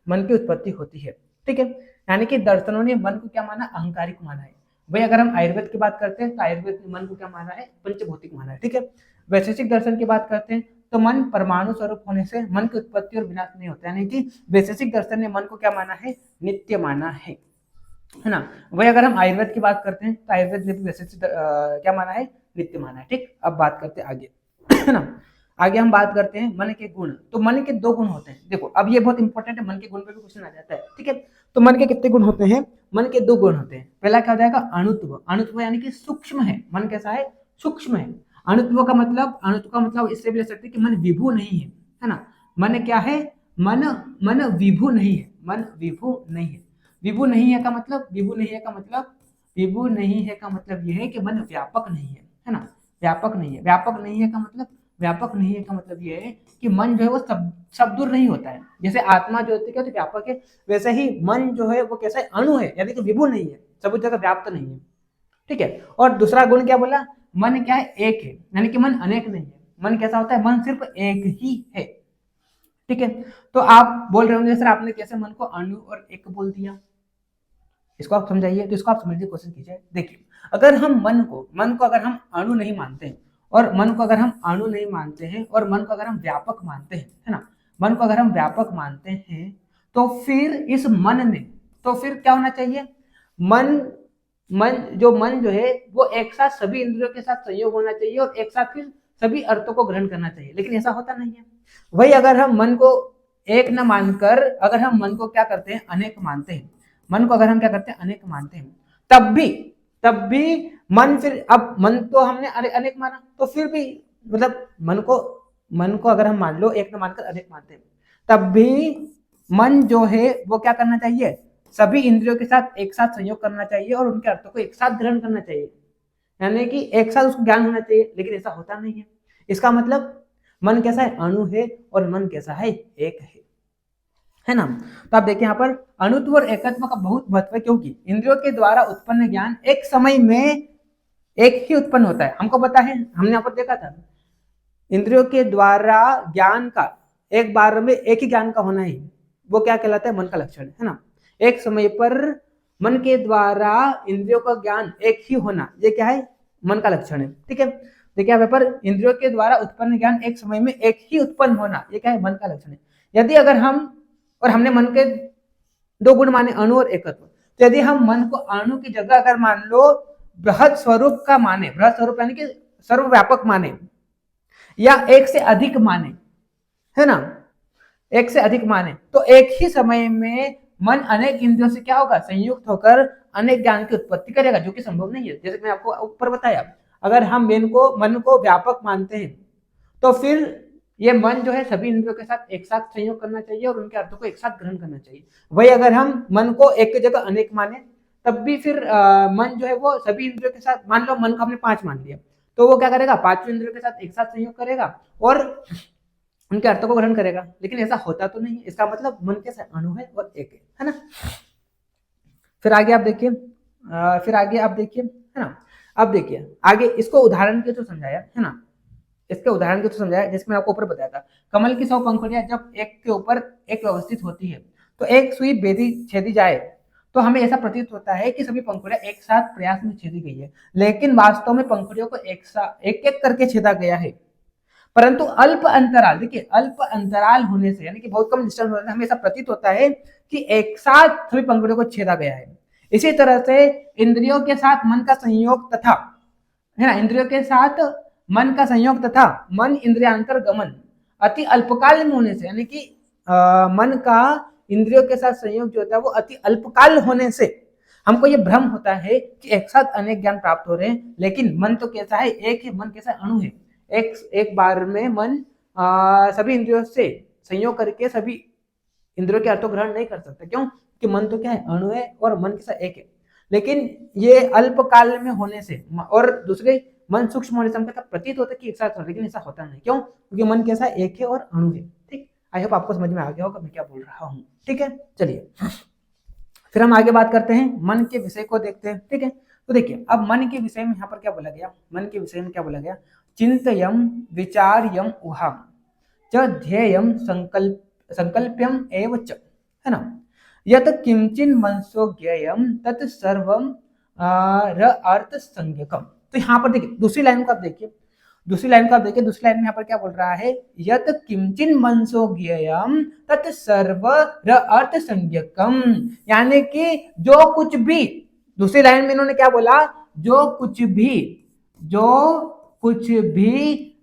मन की उत्पत्ति होती है, ठीक है। यानी कि दर्शनों ने मन को क्या माना, अहंकारिक माना है। वही अगर हम आयुर्वेद की बात करते हैं तो आयुर्वेद ने मन को क्या माना है, पंचभौतिक माना है, ठीक है। वैशेषिक दर्शन की बात करते हैं तो मन परमाणु स्वरूप होने से मन की उत्पत्ति और विनाश नहीं होता है, यानी कि वैशेषिक दर्शन ने मन को क्या माना है, नित्य माना है ना। वही अगर हम आयुर्वेद की बात करते हैं तो आयुर्वेद ने भी वैशेषिक क्या माना है, नित्य माना है, ठीक। अब बात करते हैं आगे है ना। आगे हम बात करते हैं मन के गुण। तो मन के दो गुण होते हैं, देखो अब ये बहुत इंपॉर्टेंट है, मन के गुण पे भी क्वेश्चन आ जाता है, ठीक है। तो मन के कितने गुण होते हैं, मन के दो गुण होते हैं। पहला क्या हो जाएगा, अणुत्व। अणुत्व यानी कि सूक्ष्म है, मन कैसा है, सूक्ष्म है। अणुत्व का मतलब इससे भी ले सकते हैं कि मन विभू नहीं है ना। मन क्या है, मन विभू नहीं है, मन विभू नहीं है। विभू नहीं है का मतलब, विभू नहीं है का मतलब, विभू नहीं है का मतलब यह है कि मन व्यापक नहीं है ना। व्यापक नहीं है, व्यापक नहीं है का मतलब, व्यापक नहीं है का मतलब यह है कि मन जो है वो सब दूर नहीं होता है। जैसे आत्मा जो होती है क्या तो व्यापक है, वैसे ही मन जो है वो कैसा है, अणु है, यानी कि विभू नहीं है, सब जगह व्याप्त नहीं है, ठीक है। और दूसरा गुण क्या बोला, मन क्या है, एक है, यानी कि मन अनेक नहीं है। मन कैसा होता है, मन सिर्फ एक ही है, ठीक है। तो आप बोल रहे होंगे सर आपने कैसे मन को अणु और एक बोल दिया, इसको आप समझाइए। तो इसको आप समझने की कोशिश कीजिए। देखिए अगर हम मन को अगर हम अणु नहीं मानते हैं, और मन को अगर हम अणु नहीं मानते हैं, और मन को अगर हम व्यापक मानते हैं, है ना, मन को अगर हम व्यापक मानते हैं, तो फिर इस मन ने, तो फिर क्या होना चाहिए, मन मन जो है वो एक साथ सभी इंद्रियों के साथ संयोग होना चाहिए, और एक साथ फिर सभी अर्थों को ग्रहण करना चाहिए, लेकिन ऐसा होता नहीं है। वही अगर हम मन को एक न मानकर, अगर हम मन को क्या करते हैं, अनेक मानते हैं, मन को अगर हम क्या करते हैं, अनेक मानते हैं, तब भी मन, फिर अब मन तो हमने अनेक माना, तो फिर भी मतलब मन को अगर हम मान लो एक न मानकर अनेक मानते हैं, तब भी मन जो है वो क्या करना चाहिए, सभी इंद्रियों के साथ एक साथ संयोग करना चाहिए, और उनके अर्थों को एक साथ ग्रहण करना चाहिए, यानी कि एक साथ उसको ज्ञान होना चाहिए, लेकिन ऐसा होता नहीं है। इसका मतलब मन कैसा है, अणु है, और मन कैसा है, एक है ना। तो आप देखिए यहाँ पर अणुत्व और एकत्व का बहुत महत्व है, क्योंकि इंद्रियों के द्वारा उत्पन्न ज्ञान एक समय में एक ही उत्पन्न होता है। हमको पता है, हमने यहाँ पर देखा था, इंद्रियों के द्वारा ज्ञान का एक बार में एक ही ज्ञान का होना ही वो क्या कहलाता है, मन का लक्षण है ना। एक समय पर मन के द्वारा इंद्रियों का ज्ञान एक ही होना, ये क्या है, मन का लक्षण है, ठीक है। देखिए यहाँ पर इंद्रियों के द्वारा उत्पन्न ज्ञान एक समय में एक ही उत्पन्न होना, ये क्या है, मन का लक्षण है। यदि अगर हमने मन के दो गुण माने, अणु और एकत्व, तो यदि हम मन को अणु की जगह अगर मान लो बृहद स्वरूप का माने, बृहद स्वरूप यानी कि सर्वव्यापक माने, या एक से अधिक माने, है ना, एक से अधिक माने, तो एक ही समय में मन अनेक इंद्रियों से क्या होगा, संयुक्त होकर अनेक ज्ञान की उत्पत्ति करेगा, जो कि संभव नहीं है। जैसे मैं आपको ऊपर बताया, अगर हम मन को व्यापक मानते हैं, तो फिर ये मन जो है सभी इंद्रियों के साथ एक साथ संयोग करना चाहिए, और उनके अर्थों को एक साथ ग्रहण करना चाहिए। वही अगर हम मन को एक की जगह अनेक माने, तब भी फिर मन जो है वो सभी इंद्रियों के साथ, मान लो मन को हमने 5 मान लिया, तो वो क्या करेगा, 5 इंद्रियों के साथ एक साथ संयोग करेगा और उनके अर्थों को ग्रहण करेगा, लेकिन ऐसा होता तो नहीं। इसका मतलब मन कैसा अणु है और एक है ना। फिर आगे आप देखिए, है ना। अब देखिए आगे इसको उदाहरण के तो समझाया है ना, इसके उदाहरण के तो समझाया, जैसे मैं आपको ऊपर बताया था, कमल की 100 पंखुड़ियां जब एक के ऊपर एक व्यवस्थित होती है, तो एक सुई बेदी छेदी जाए, तो हमें ऐसा प्रतीत होता है कि सभी पंखुड़ियां एक साथ प्रयास में छेदी गई है, लेकिन वास्तव में पंखुड़ियों को एक एक करके छेदा गया है। परंतु अल्प अंतराल, देखिए अल्प अंतराल होने से, यानी कि बहुत कम डिस्टेंस होने से हमें ऐसा प्रतीत होता है कि एक साथ सभी पंखुड़ियों को छेदा गया है। इसी तरह से इंद्रियों के साथ मन का संयोग तथा, है ना, इंद्रियों के साथ मन का संयोग तथा मन इंद्रियांतर गमन अति अल्पकाल में होने से, यानी कि मन का इंद्रियों के साथ संयोग जो होता है वो अति अल्पकाल होने से हमको ये भ्रम होता है कि एक साथ अनेक ज्ञान प्राप्त हो रहे हैं, लेकिन मन तो कैसा है, एक है, मन कैसा अणु है। एक बार में मन सभी इंद्रियों से संयोग करके सभी इंद्रियों के अर्थों ग्रहण नहीं कर सकता। क्यों? कि मन तो क्या है, अणु है, और मन कैसा एक है। लेकिन ये अल्पकाल में होने से, और दूसरे मन सूक्ष्म होने से हमको प्रतीत होता है कि एक साथ हो, लेकिन ऐसा होता नहीं। क्यों? क्योंकि मन कैसा एक है और अणु है। ठीक, आई होप आपको समझ में आ गया होगा मैं क्या बोल रहा हूँ। ठीक है, चलिए फिर हम आगे बात करते हैं, मन के विषय को देखते हैं। ठीक है, तो देखिए अब मन के विषय में यहाँ पर क्या बोला गया, मन के विषय में क्या बोला गया, चिंतयम विचार्यम उहाम च ध्येयम संकल्प्यम एव च, है ना, यत किंचिन मनसो ज्ञेयम तत् सर्वम अर्थ संज्ञकम। तो यहाँ पर देखिए दूसरी लाइन को आप देखिए, दूसरी लाइन में यहाँ पर क्या बोल रहा है, यत किंचिन मनसो ज्ञेयम तत् सर्व अर्थ संज्ञकम, यानी कि जो कुछ भी, दूसरी लाइन में इन्होंने क्या बोला, जो कुछ भी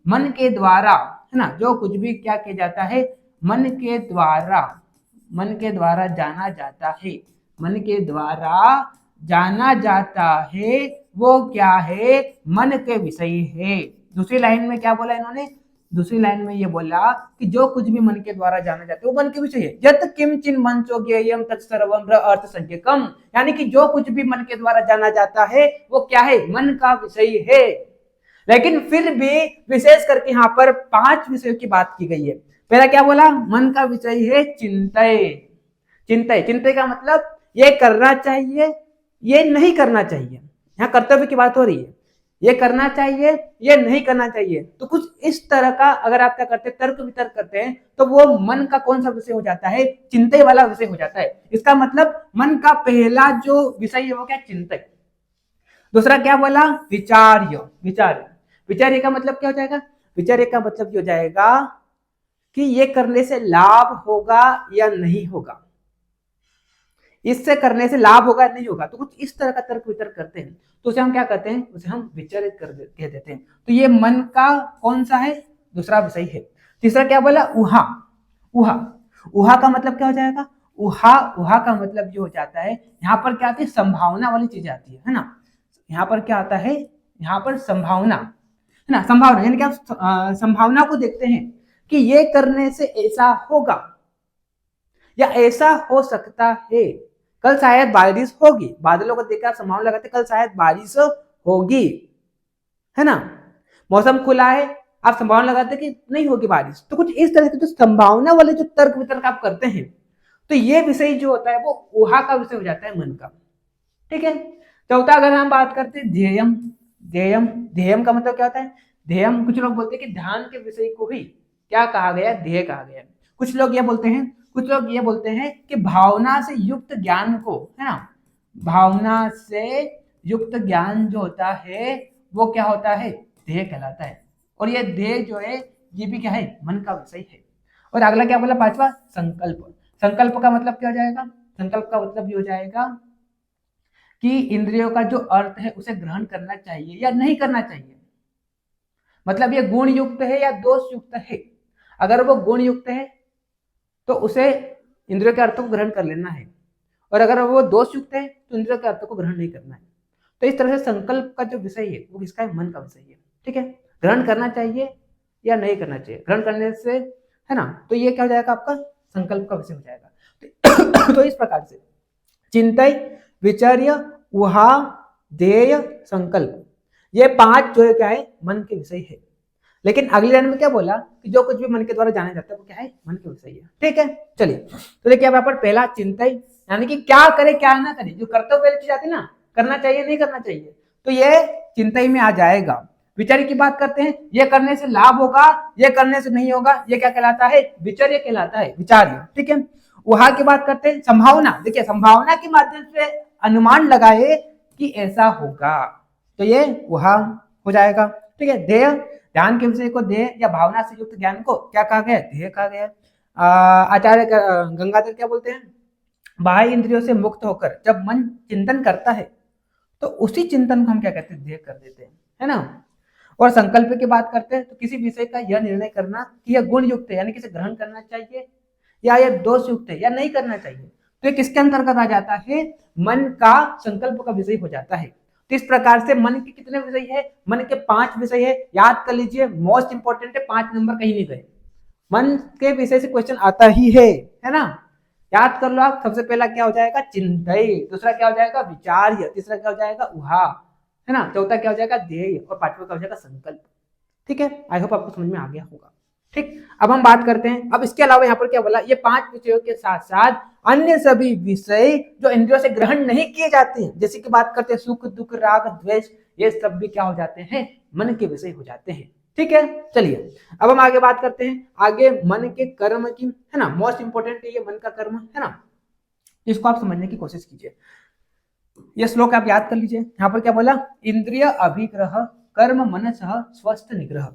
मन के द्वारा, है ना, जो कुछ भी क्या किया जाता है, मन के द्वारा जाना जाता है, मन के द्वारा जाना जाता है, वो क्या है, मन के विषय है। दूसरी लाइन में क्या बोला इन्होंने, दूसरी लाइन में ये बोला कि जो कुछ भी मन के द्वारा जाना जाता है वो मन के विषय है। यत किंचिन मनसो ज्ञेयम तत्सर्वम अर्थ संज्ञकम, यानी कि जो कुछ भी मन के द्वारा जाना जाता है वो क्या है, मन का विषय है। लेकिन फिर भी विशेष करके यहाँ पर 5 विषयों की बात की गई है। पहला क्या बोला, मन का विषय है चिंतय। चिंतय का मतलब ये करना चाहिए, ये नहीं करना चाहिए। यहाँ कर्तव्य की बात हो रही है, ये करना चाहिए, ये नहीं करना चाहिए। तो कुछ इस तरह का अगर आप क्या करते हैं, तर्क वितर्क करते हैं, तो वो मन का कौन सा विषय हो जाता है, चिंतय वाला विषय हो जाता है। इसका मतलब मन का पहला जो विषय है वो क्या, चिंतय। दूसरा क्या बोला, विचार्य का मतलब क्या हो जाएगा, विचार्य का मतलब ये हो जाएगा कि ये करने से लाभ होगा या नहीं होगा, इससे करने से लाभ होगा नहीं होगा। तो कुछ इस तरह का तर्क वितर्क करते हैं, तो उसे हम क्या कहते हैं, उसे हम विचारित कह देते हैं। तो ये मन का कौन सा है, दूसरा विषय है। तीसरा क्या बोला, उहा का मतलब क्या हो जाएगा, उहा का मतलब ये हो जाता है, यहाँ पर क्या आती है, संभावना वाली चीज आती है ना। यहाँ पर क्या आता है, यहाँ पर संभावना है ना, संभावना यानी कि आप संभावना को देखते हैं कि ये करने से ऐसा होगा या ऐसा हो सकता है, कल शायद बारिश होगी, बादलों को देखकर आप संभावना लगाते कल शायद बारिश होगी, है ना। मौसम खुला है, आप संभावना लगाते कि नहीं होगी बारिश। तो कुछ इस तरह के जो संभावना वाले जो तर्क वितर्क आप करते हैं, तो ये विषय जो होता है वो ऊहा का विषय हो जाता है, मन का। ठीक है। चौथा अगर हम बात करते हैं ध्येयम, ध्येयम का मतलब क्या होता है, ध्येयम कुछ लोग बोलते हैं कि ध्यान के विषय को ही क्या कहा गया, ध्येय कहा गया। कुछ लोग ये बोलते हैं कि भावना से युक्त ज्ञान को, है ना, भावना से युक्त ज्ञान जो होता है वो क्या होता है, ध्येय कहलाता है। और ये ध्येय जो है ये भी क्या है, मन का विषय है। और अगला क्या बोला, पांचवा संकल्प का मतलब क्या हो जाएगा, संकल्प का मतलब ये हो जाएगा कि इंद्रियों का जो अर्थ है उसे ग्रहण करना चाहिए या नहीं करना चाहिए। मतलब ये गुण युक्त है या दोष युक्त है। अगर वो गुण युक्त है तो उसे इंद्रियों के अर्थों को ग्रहण कर लेना है, और अगर वो दोष युक्त है तो इंद्रियों के अर्थों को ग्रहण नहीं करना है। तो इस तरह से संकल्प का जो विषय है वो किसका है, मन का विषय है। ठीक है, ग्रहण करना चाहिए या नहीं करना चाहिए, ग्रहण करने से, है ना, तो ये क्या हो जाएगा, आपका संकल्प का विषय हो जाएगा। तो इस प्रकार से चिंतय, विचार्य, उहा, ध्येय, संकल्प, ये 5 जो है क्या है, मन के विषय है। लेकिन अगली लाइन में क्या बोला कि जो कुछ भी मन के द्वारा जाना जाता है वो क्या है, मन के विषय है। ठीक है, चलिए तो देखिए यहाँ पर पहला चिंतय, यानी कि क्या करे क्या ना करे, जो कर्तव्य वाली चीज आती है ना, करना चाहिए नहीं करना चाहिए, तो ये चिंतय में आ जाएगा। विचार्य की बात करते हैं, ये करने से लाभ होगा, ये करने से नहीं होगा, ये क्या कहलाता है, विचार्य कहलाता है, विचार्य। ठीक है, उहा की बात करते हैं, संभावना, देखिए संभावना के माध्यम से अनुमान लगाए कि ऐसा होगा, तो ये उहा हो जाएगा। ठीक है, ध्येय, ध्यान के विषय को ध्येय या भावना से युक्त ज्ञान को क्या कहा गया, ध्येय कहा गया। आचार्य गंगाधर क्या बोलते हैं, बाह्य इंद्रियों से मुक्त होकर जब मन चिंतन करता है तो उसी चिंतन को हम क्या कहते हैं, ध्येय कर देते हैं, है ना। और संकल्प की बात करते हैं तो किसी विषय का यह निर्णय करना कि यह गुण युक्त है, यानी कि इसे ग्रहण करना चाहिए या यह दोष युक्त है या नहीं करना चाहिए, तो ये किसके अंतर्गत आ जाता है, मन का संकल्प का विषय हो जाता है। तो इस प्रकार से मन के कितने विषय है, मन के 5 विषय है, याद कर लीजिए, मोस्ट इंपॉर्टेंट है, 5 नंबर कहीं नहीं गए, मन के विषय से क्वेश्चन आता ही है ना। याद कर लो आप, सबसे पहला क्या हो जाएगा, चिंतय, दूसरा क्या हो जाएगा, विचार्य, तीसरा क्या हो जाएगा, उहा, है ना, चौथा क्या हो जाएगा, ध्येय, और 5वां क्या हो जाएगा, संकल्प। ठीक है, आई होप आपको समझ में आ गया होगा। ठीक, अब हम बात करते हैं, अब इसके अलावा यहाँ पर क्या बोला, ये 5 विषयों के साथ साथ अन्य सभी विषय जो इंद्रियों से ग्रहण नहीं किए जाते हैं, जैसे कि बात करते हैं सुख दुख राग द्वेष, ये सब भी क्या हो जाते हैं, मन के विषय हो जाते हैं। ठीक है, चलिए अब हम आगे बात करते हैं, आगे मन के कर्म की, है ना, मोस्ट इंपोर्टेंट है ये मन का कर्म, है ना, इसको आप समझने की कोशिश कीजिए। ये श्लोक आप याद कर लीजिए। यहाँ पर क्या बोला, इंद्रिय अभिग्रह कर्म मनसः स्वस्थ निग्रह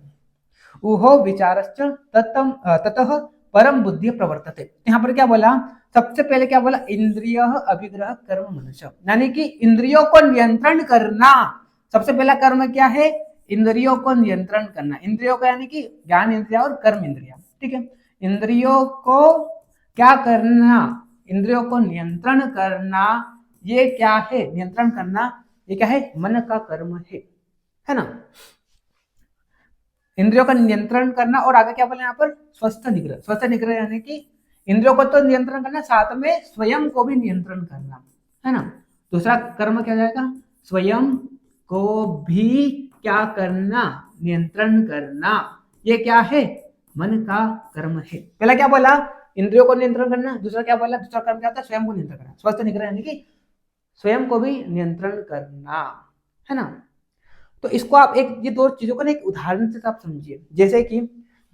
उहो विचारश्च ततः परम बुद्धि प्रवर्तते। यहाँ पर क्या बोला, सबसे पहले क्या बोला, इंद्रिय अभिग्रह कर्म मनस, यानी कि इंद्रियों को नियंत्रण करना। सबसे पहला कर्म क्या है, इंद्रियों को नियंत्रण करना। इंद्रियों का यानी कि ज्ञान इंद्रिया और कर्म इंद्रिया, ठीक है। इंद्रियों को क्या करना, इंद्रियों को नियंत्रण करना, ये क्या है, नियंत्रण करना ये क्या है, मन का कर्म है ना। इंद्रियों का नियंत्रण करना, और आगे क्या बोले यहाँ पर, स्वस्थ निग्रह। स्वस्थ निग्रह यानी कि इंद्रियों को तो नियंत्रण करना, साथ में स्वयं को भी नियंत्रण करना, है ना। दूसरा कर्म क्या जाएगा, स्वयं को भी क्या करना, नियंत्रण करना। ये क्या है, मन का कर्म है। पहला क्या बोला, इंद्रियों को नियंत्रण करना। दूसरा क्या बोला, दूसरा कर्म क्या होता है, स्वयं को नियंत्रण करना। स्वस्थ निग्रह यानी कि स्वयं को भी नियंत्रण करना, है ना। तो इसको आप एक, ये दो चीजों को ना एक उदाहरण से आप समझिए।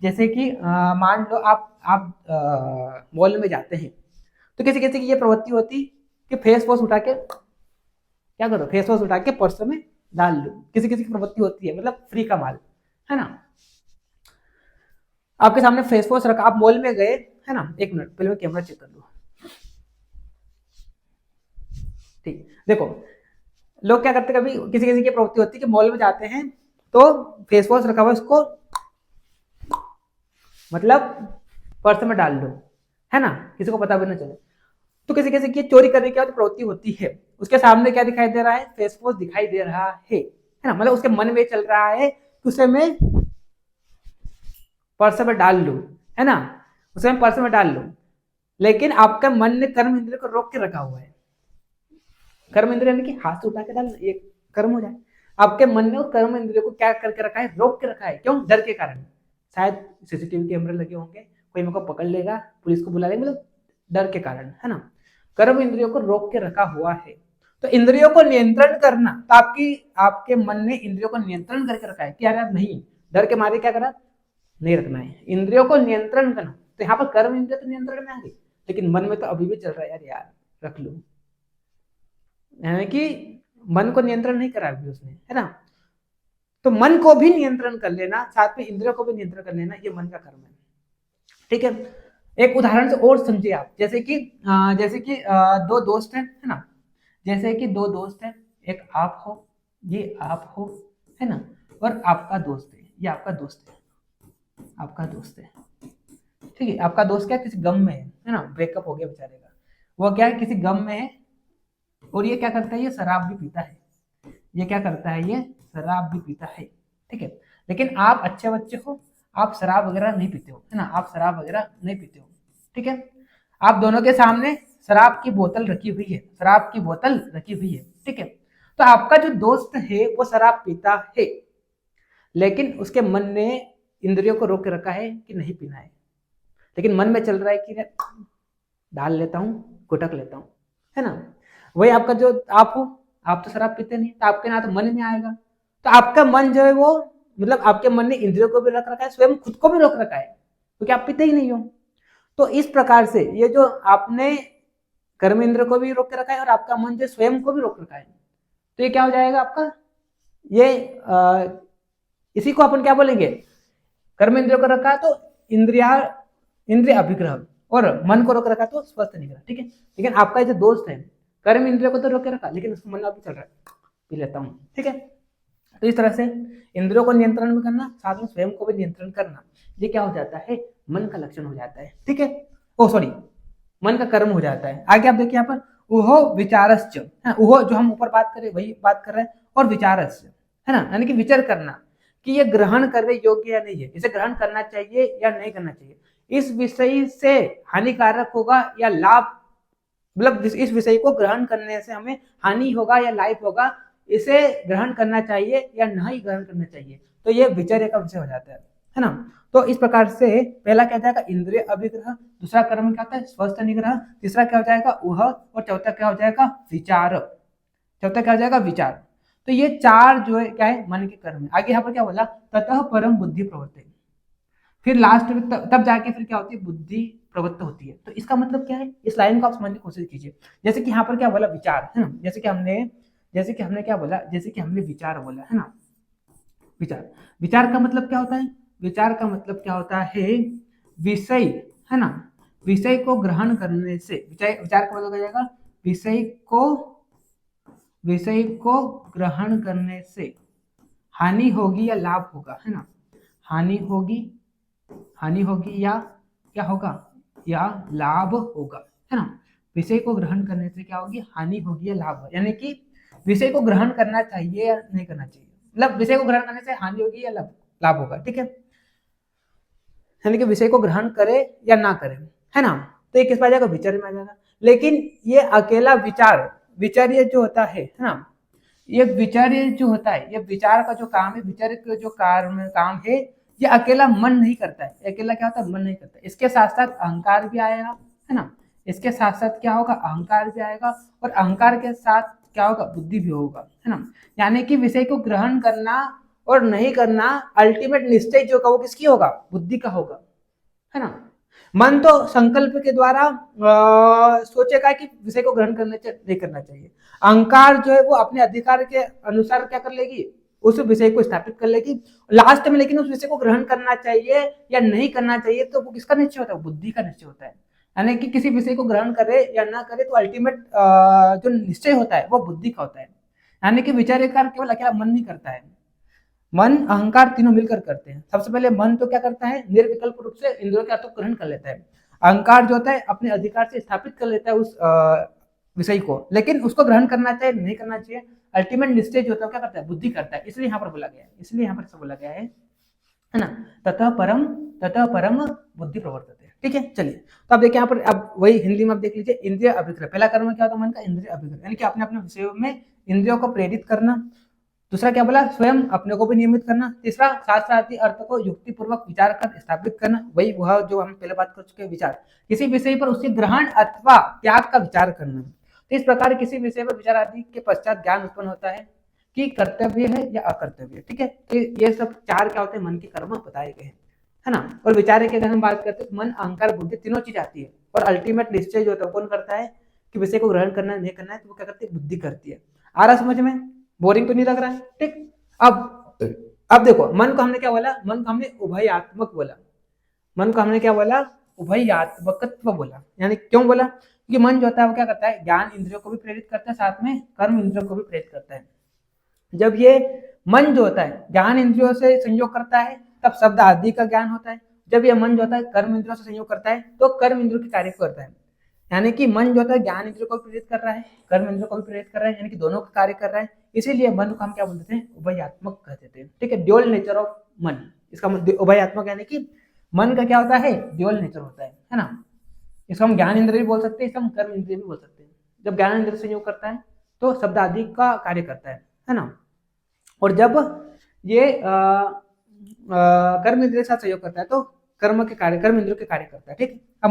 जैसे कि मान लो आप मॉल में जाते हैं, तो किसी किसी की ये प्रवृत्ति होती कि फेस वॉश उठा के क्या करो, फेस वॉश उठा के पर्स में डाल लो। किसी किसी की प्रवृत्ति होती है, मतलब फ्री का माल, है ना। आपके सामने फेस वॉश रखा, आप मॉल में गए, है ना। एक मिनट पहले मैं कैमरा चेक कर लूँ, ठीक। देखो लोग क्या करते, कभी किसी किसी की प्रवृत्ति होती है कि मॉल में जाते हैं तो फेस वॉश रखा हुआ उसको मतलब पर्स में डाल दो, है ना, किसी को पता भी ना चले। तो किसी किसी की चोरी करने की प्रवृत्ति होती है, उसके सामने क्या दिखाई दे रहा है, फेस वॉश दिखाई दे रहा है ना। मतलब उसके मन में चल रहा है कि उसे मैं पर्स में डाल लूं, है ना, उसे मैं पर्स में डाल लूं। लेकिन आपका मन ने कर्म इंद्रिय को रोक के रखा हुआ है। कर्म इंद्रिय यानी कि हाथ से उठा के डाल, ये कर्म हो जाए। आपके मन ने उस कर्म इंद्रिय को क्या करके रखा है, रोक के रखा है। क्यों, डर के कारण। शायद सीसीटीवी कैमरे लगे होंगे, कोई मेरे को पकड़ लेगा, पुलिस को बुला लेगा, मतलब डर के कारण, है ना। कर्म इंद्रियों को रोक के रखा हुआ है। तो इंद्रियों को नियंत्रण करना, तो आपके मन ने इंद्रियों को नियंत्रण करके रखा है कि यार नहीं, डर के मारे क्या करा, नहीं रखना है, इंद्रियों को नियंत्रण करना। तो यहाँ पर कर्म इंद्रिय तो नियंत्रण में आ गई, लेकिन मन में तो अभी भी चल रहा है, यार रख लूं, यानी कि मन को नियंत्रण नहीं करा अभी उसने, है ना। तो मन को भी नियंत्रण कर लेना, साथ में इंद्रियों को भी नियंत्रण कर लेना, ये मन का कर्म है, ठीक है। एक उदाहरण से और समझिए आप, जैसे कि दो दोस्त हैं, है ना। जैसे कि दो दोस्त हैं, एक आप हो, ये आप हो, है ना, और आपका दोस्त है, ये आपका दोस्त है, आपका दोस्त है, ठीक है। आपका दोस्त क्या, किसी गम में है ना, ब्रेकअप हो गया बेचारे का, वो क्या है, किसी गम में है, और ये क्या करता है, ये शराब भी पीता है। ये क्या करता है, ये शराब भी पीता है, ठीक है। लेकिन आप अच्छे बच्चे हो, आप शराब वगैरह नहीं पीते हो, है ना, आप शराब वगैरह नहीं पीते हो, ठीक है। आप दोनों के सामने शराब की बोतल रखी हुई है, शराब की बोतल रखी हुई है, ठीक है। तो आपका जो दोस्त है वो शराब पीता है, लेकिन उसके मन ने इंद्रियों को रोक के रखा है कि नहीं पीना है। लेकिन मन में चल रहा है कि डाल लेता हूँ, गुटक लेता हूँ, है ना। वही आपका जो आप हो, आप तो शराब पीते नहीं, तो आपके ना तो मन में आएगा। तो आपका मन जो है वो, मतलब आपके मन ने इंद्रियों को भी रख रखा है, स्वयं खुद को भी रोक रखा है, क्योंकि आप पीते ही नहीं हो। तो इस प्रकार से ये जो आपने कर्म इंद्र को भी रोक के रखा है, और आपका मन जो स्वयं को भी रोक रखा है, तो ये क्या हो जाएगा आपका, ये इसी को अपन क्या बोलेंगे, कर्म इंद्रियों को रखा है तो इंद्रिय अभिग्रह, और मन को रोक रखा तो स्वस्थ निग्रह, ठीक है। लेकिन आपका जो दोस्त है, कर्म इंद्रियों को तो रोक के रखा, लेकिन उसको मन अभी चल रहा है, पी लेता हूँ, ठीक है। तो इस तरह से इंद्रियों को नियंत्रण में करना, साथ में स्वयं को भी नियंत्रण करना, ये क्या हो जाता है, मन का लक्षण हो जाता है, ठीक है। ओ सॉरी, मन का कर्म हो जाता है। आगे आप देखिए यहाँ पर, उहो विचारश्च, उहो जो हम ऊपर बात करें वही बात कर रहे हैं, और विचारश्च, है ना, यानी कि विचार करना कि ये ग्रहण करने योग्य या नहीं है, इसे ग्रहण करना चाहिए या नहीं करना चाहिए, इस विषय से हानिकारक होगा या लाभ, मतलब इस विषय को ग्रहण करने से हमें हानि होगा या लाभ होगा, इसे ग्रहण करना चाहिए या नहीं ग्रहण करना चाहिए। तो ये विचार का विषय हो जाता है ना। तो इस प्रकार से पहला क्या जाएगा, इंद्रिय अभिग्रह, दूसरा कर्म क्या होता है, स्वस्थ निग्रह, तीसरा क्या हो जाएगा, उह, और चौथा क्या हो जाएगा, विचार, चौथा क्या हो जाएगा, विचार। तो ये चार जो है क्या है, मन के कर्म है। आगे यहाँ पर क्या बोला, ततः परम बुद्धि प्रवर्ते, फिर लास्ट में तब जाके फिर क्या होती है, बुद्धि प्रवृत्त होती है। तो इसका मतलब क्या है, इस लाइन को आप समझने की कोशिश कीजिए। जैसे कि यहाँ पर क्या बोला, विचार है ना, जैसे कि हमने क्या बोला, जैसे कि हमने विचार बोला है ना, विचार, विचार का मतलब क्या होता है, विचार का मतलब क्या होता है, विषय है ना, विषय को ग्रहण करने से, विचार का मतलब हो जाएगा विषय को ग्रहण करने से हानि होगी या लाभ होगा, है ना, हानि होगी या क्या होगा, या लाभ होगा, है ना। विषय को ग्रहण करने से क्या होगी, हानि होगी या लाभ होगा, यानी कि विषय को ग्रहण करना चाहिए या नहीं करना चाहिए, मतलब विषय को ग्रहण करने से हानि होगी या लाभ होगा, ठीक है, यानी कि विषय को ग्रहण करे या ना करे, है ना। तो ये किस पर आ जाएगा, विचार में आ जाएगा। लेकिन ये अकेला विचार्य जो होता है ना, ये विचार्य जो होता है, ये विचार का जो काम है, विचार का जो काम है, ये अकेला मन नहीं करता है, अकेला क्या होता है, मन नहीं करता, इसके साथ साथ अहंकार भी आएगा, है ना, इसके साथ साथ क्या होगा, अहंकार भी आएगा, और अहंकार के साथ क्या होगा, बुद्धि भी होगा, है ना। यानी कि विषय को ग्रहण करना और नहीं करना अल्टीमेट निश्चय जो का वो किसकी होगा, बुद्धि का होगा, है ना। मन तो संकल्प के द्वारा सोचेगा कि विषय को ग्रहण नहीं करना चाहिए। अहंकार जो है वो अपने अधिकार के अनुसार क्या कर लेगी, उस विषय को स्थापित कर लेगी लास्ट में, लेकिन उस विषय को ग्रहण करना चाहिए या नहीं करना चाहिए तो वो किसका निश्चय होता है, बुद्धि का निश्चय होता है। यानी कि किसी विषय को ग्रहण करे या ना करे तो अल्टीमेट जो निश्चय होता है वो बुद्धि का होता है। यानी कि विचार केवल अकेला मन नहीं करता है, मन अहंकार तीनों मिलकर करते हैं। सबसे पहले मन तो क्या करता है, निर्विकल्प रूप से इंद्रियों के अर्थों को ग्रहण कर लेता है। अहंकार जो होता है अपने अधिकार से स्थापित कर लेता है उस विषय को, लेकिन उसको ग्रहण करना चाहिए नहीं करना चाहिए अल्टीमेट निश्चय जो होता है क्या करता है, बुद्धि करता है। इसलिए यहाँ पर बोला गया है, इसलिए यहाँ पर बोला गया है ना, ततः परम बुद्धि प्रवर्तते। ठीक है, चलिए तो अब देखिए यहाँ पर, अब वही हिंदी में आप देख लीजिए, इंद्रिय अभिग्रह, पहला कर्म क्या होता है मन का, इंद्रिय अभिग्रह, यानी कि अपने अपने विषयों में इंद्रियों को प्रेरित करना। दूसरा क्या बोला, स्वयं अपने को भी नियमित करना। तीसरा शास्त्रार्थी अर्थ को युक्ति पूर्वक विचार कर स्थापित करना, वही वह जो हम पहले बात कर चुके हैं, विचार, किसी विषय पर उसके ग्रहण अथवा त्याग का विचार करना। तो इस प्रकार किसी विषय पर विचार आदि के पश्चात ज्ञान उत्पन्न होता है कि कर्तव्य है या अकर्तव्य। ठीक है, तो ये सब चार क्या होते हैं, मन के कर्म बताए गए हैं, है ना। और विचार की अगर हम बात करते हैं, मन अहंकार बुद्धि तीनों चीज आती है, और अल्टीमेट निश्चय जो होता है कौन करता है, कि विषय को ग्रहण करना नहीं करना है तो वो क्या करती है, बुद्धि करती है। आ रहा समझ में, बोरिंग तो नहीं लग रहा है। ठीक, अब देखो, मन को हमने क्या बोला, मन को हमने उभयात्मक बोला, मन को हमने क्या बोला, उभयात्मकत्व बोला। यानी क्यों बोला, क्योंकि मन जो होता है वो क्या करता है, ज्ञान इंद्रियों को भी प्रेरित करता है, साथ में कर्म इंद्रियों को भी प्रेरित करता है। जब ये मन जो होता है ज्ञान इंद्रियों से संयोग करता है तब शब्द आदि का ज्ञान होता है। जब ये मन जो होता है कर्म इंद्रियों से संयोग करता है तो कर्म इंद्रियों के कार्य को करता है। यानी कि मन जो होता है ज्ञान इंद्रियों को प्रेरित कर रहा है, कर्म इंद्रियों को भी प्रेरित कर रहा है, यानी कि दोनों का कार्य कर रहा है। इसीलिए मन को हम क्या बोलते हैं, उभयात्मक कहते थे। ठीक है, ड्यूअल नेचर ऑफ मन, इसका उभयात्मक यानी कि मन का क्या होता है, ड्यूअल नेचर होता है ना। इसको हम ज्ञान इंद्रिय भी बोल सकते हैं, इसको हम कर्म इंद्रिय भी बोल सकते हैं। जब ज्ञान इंद्रिय संयोग करता है तो शब्द आदि का कार्य करता है ना। और जब ये कर्म इंद्रिय के साथ सहयोग करता है तो कर्म इंद्रियों के कार्य करता है। ठीक है, अब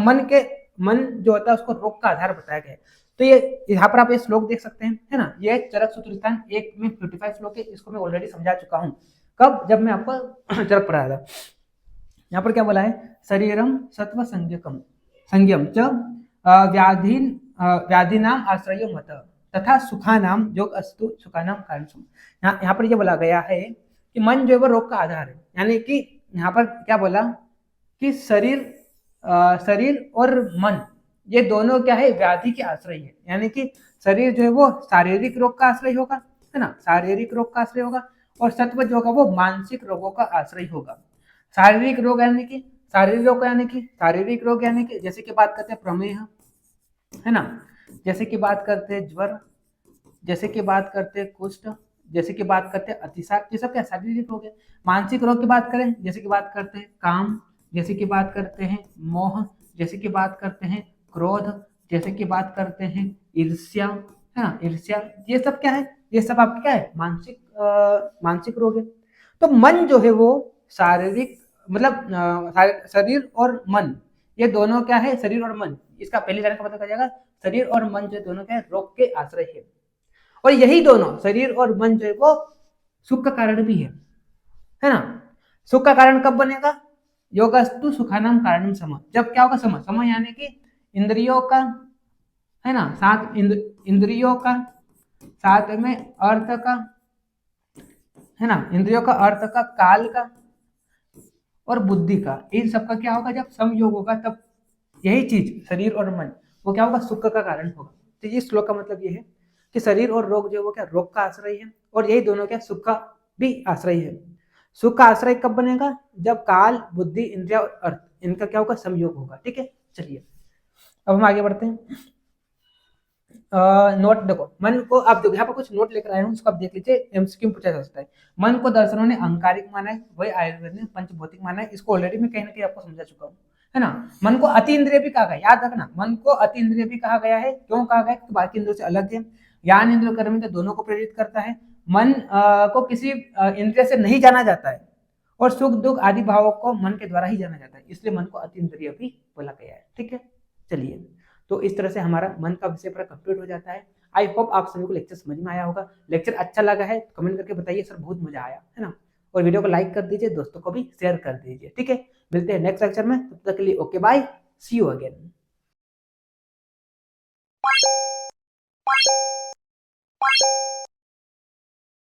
मन जो होता है उसको रोग का आधार बताया गया है। तो ये यहाँ पर आप ये श्लोक देख सकते हैं, है ना। ये चरक सूत्र स्थान 1 में 55 श्लोक है, इसको मैं ऑलरेडी समझा चुका हूँ। कब, जब मैं आपको चरक पढ़ाया था। यहाँ पर क्या बोला है, शरीरम सत्व संयम च व्याधि नाम आश्रय मत तथा सुखा नाम योग अस्तु सुखा नाम कारण। यहाँ पर ये बोला गया है कि मन जो है वो रोग का आधार है। यानी कि यहाँ पर क्या बोला कि शरीर और मन ये दोनों क्या है, व्याधि के आश्रय है। यानी कि शरीर जो है वो शारीरिक रोग का आश्रय होगा, है ना, शारीरिक रोग का आश्रय होगा, और सत्व जो होगा वो मानसिक रोगों का आश्रय होगा। शारीरिक रोग यानी कि शारीरिक रोग यानी कि जैसे कि बात करते हैं प्रमेह, है ना, जैसे कि बात करते हैं ज्वर, जैसे कि बात करते हैं कुष्ठ, जैसे कि बात करते हैं अतिसार, ये सब क्या शारीरिक रोग है। मानसिक रोग की बात करें, जैसे कि बात करते हैं काम, जैसे कि बात करते हैं मोह, जैसे कि बात करते हैं क्रोध, जैसे कि बात करते हैं ईर्ष्या, है ना, ईर्ष्या, ये सब क्या है, ये सब आपके क्या है, मानसिक रोग है। तो मन जो है वो शारीरिक, मतलब शरीर और मन ये दोनों क्या है, शरीर और मन, इसका पहले जाने का मतलब क्या जाएगा, शरीर और मन जो दोनों क्या है, रोग के आश्रय है। और यही दोनों शरीर और मन जो है वो सुख का कारण भी है ना। सुख का कारण कब बनेगा, योगस्तु सुखानाम कारणम सम, जब क्या होगा सम, सम यानी कि इंद्रियों का, है ना, साथ इंद्रियों का, साथ में अर्थ का, है ना, इंद्रियों का, अर्थ का, काल का और बुद्धि का, इन सबका क्या होगा जब समयोग होगा, तब यही चीज शरीर और मन वो क्या होगा सुख का कारण होगा। तो ये श्लोक का मतलब ये है कि शरीर और रोग जो है वो क्या रोग का आश्रय है, और यही दोनों क्या सुख का भी आश्रय है। सुख का आश्रय कब बनेगा, जब काल, बुद्धि, इंद्रिया और अर्थ इनका क्या होगा संयोग होगा। ठीक है, चलिए अब हम आगे बढ़ते हैं। नोट देखो, मन को आप देखो यहाँ पर कुछ नोट लेकर आए हूँ, उसको आप देख लीजिए, एमसीक्यू में पूछा जा सकता है। मन को दर्शनों ने अहंकारिक माना है, वही आयुर्वेद ने पंचभौतिक माना है। इसको ऑलरेडी मैं कहीं ना कहीं आपको समझा चुका हूँ, है ना। मन को अति इंद्रिय भी कहा गया, याद रखना, मन को अति इंद्रिय भी कहा गया है। क्यों कहा गया, तो बाकी इंद्रियों से अलग है। ज्ञान इंद्रिय कर्म इंद्रिय दोनों को प्रेरित करता है। मन को किसी इंद्रिय से नहीं जाना जाता है, और सुख दुख आदि भावों को मन के द्वारा ही जाना जाता है, इसलिए मन को अति इंद्रिय भी बोला गया है। ठीक है, चलिए, तो इस तरह से हमारा मन का विषय पूरा कंप्लीट हो जाता है। आई होप आप सभी को लेक्चर समझ में आया होगा। लेक्चर अच्छा लगा है कमेंट करके बताइए, सर बहुत मजा आया, है ना। और वीडियो को लाइक कर दीजिए, दोस्तों को भी शेयर कर दीजिए। ठीक है, मिलते हैं नेक्स्ट लेक्चर में, तब तक के लिए okay bye, see you again.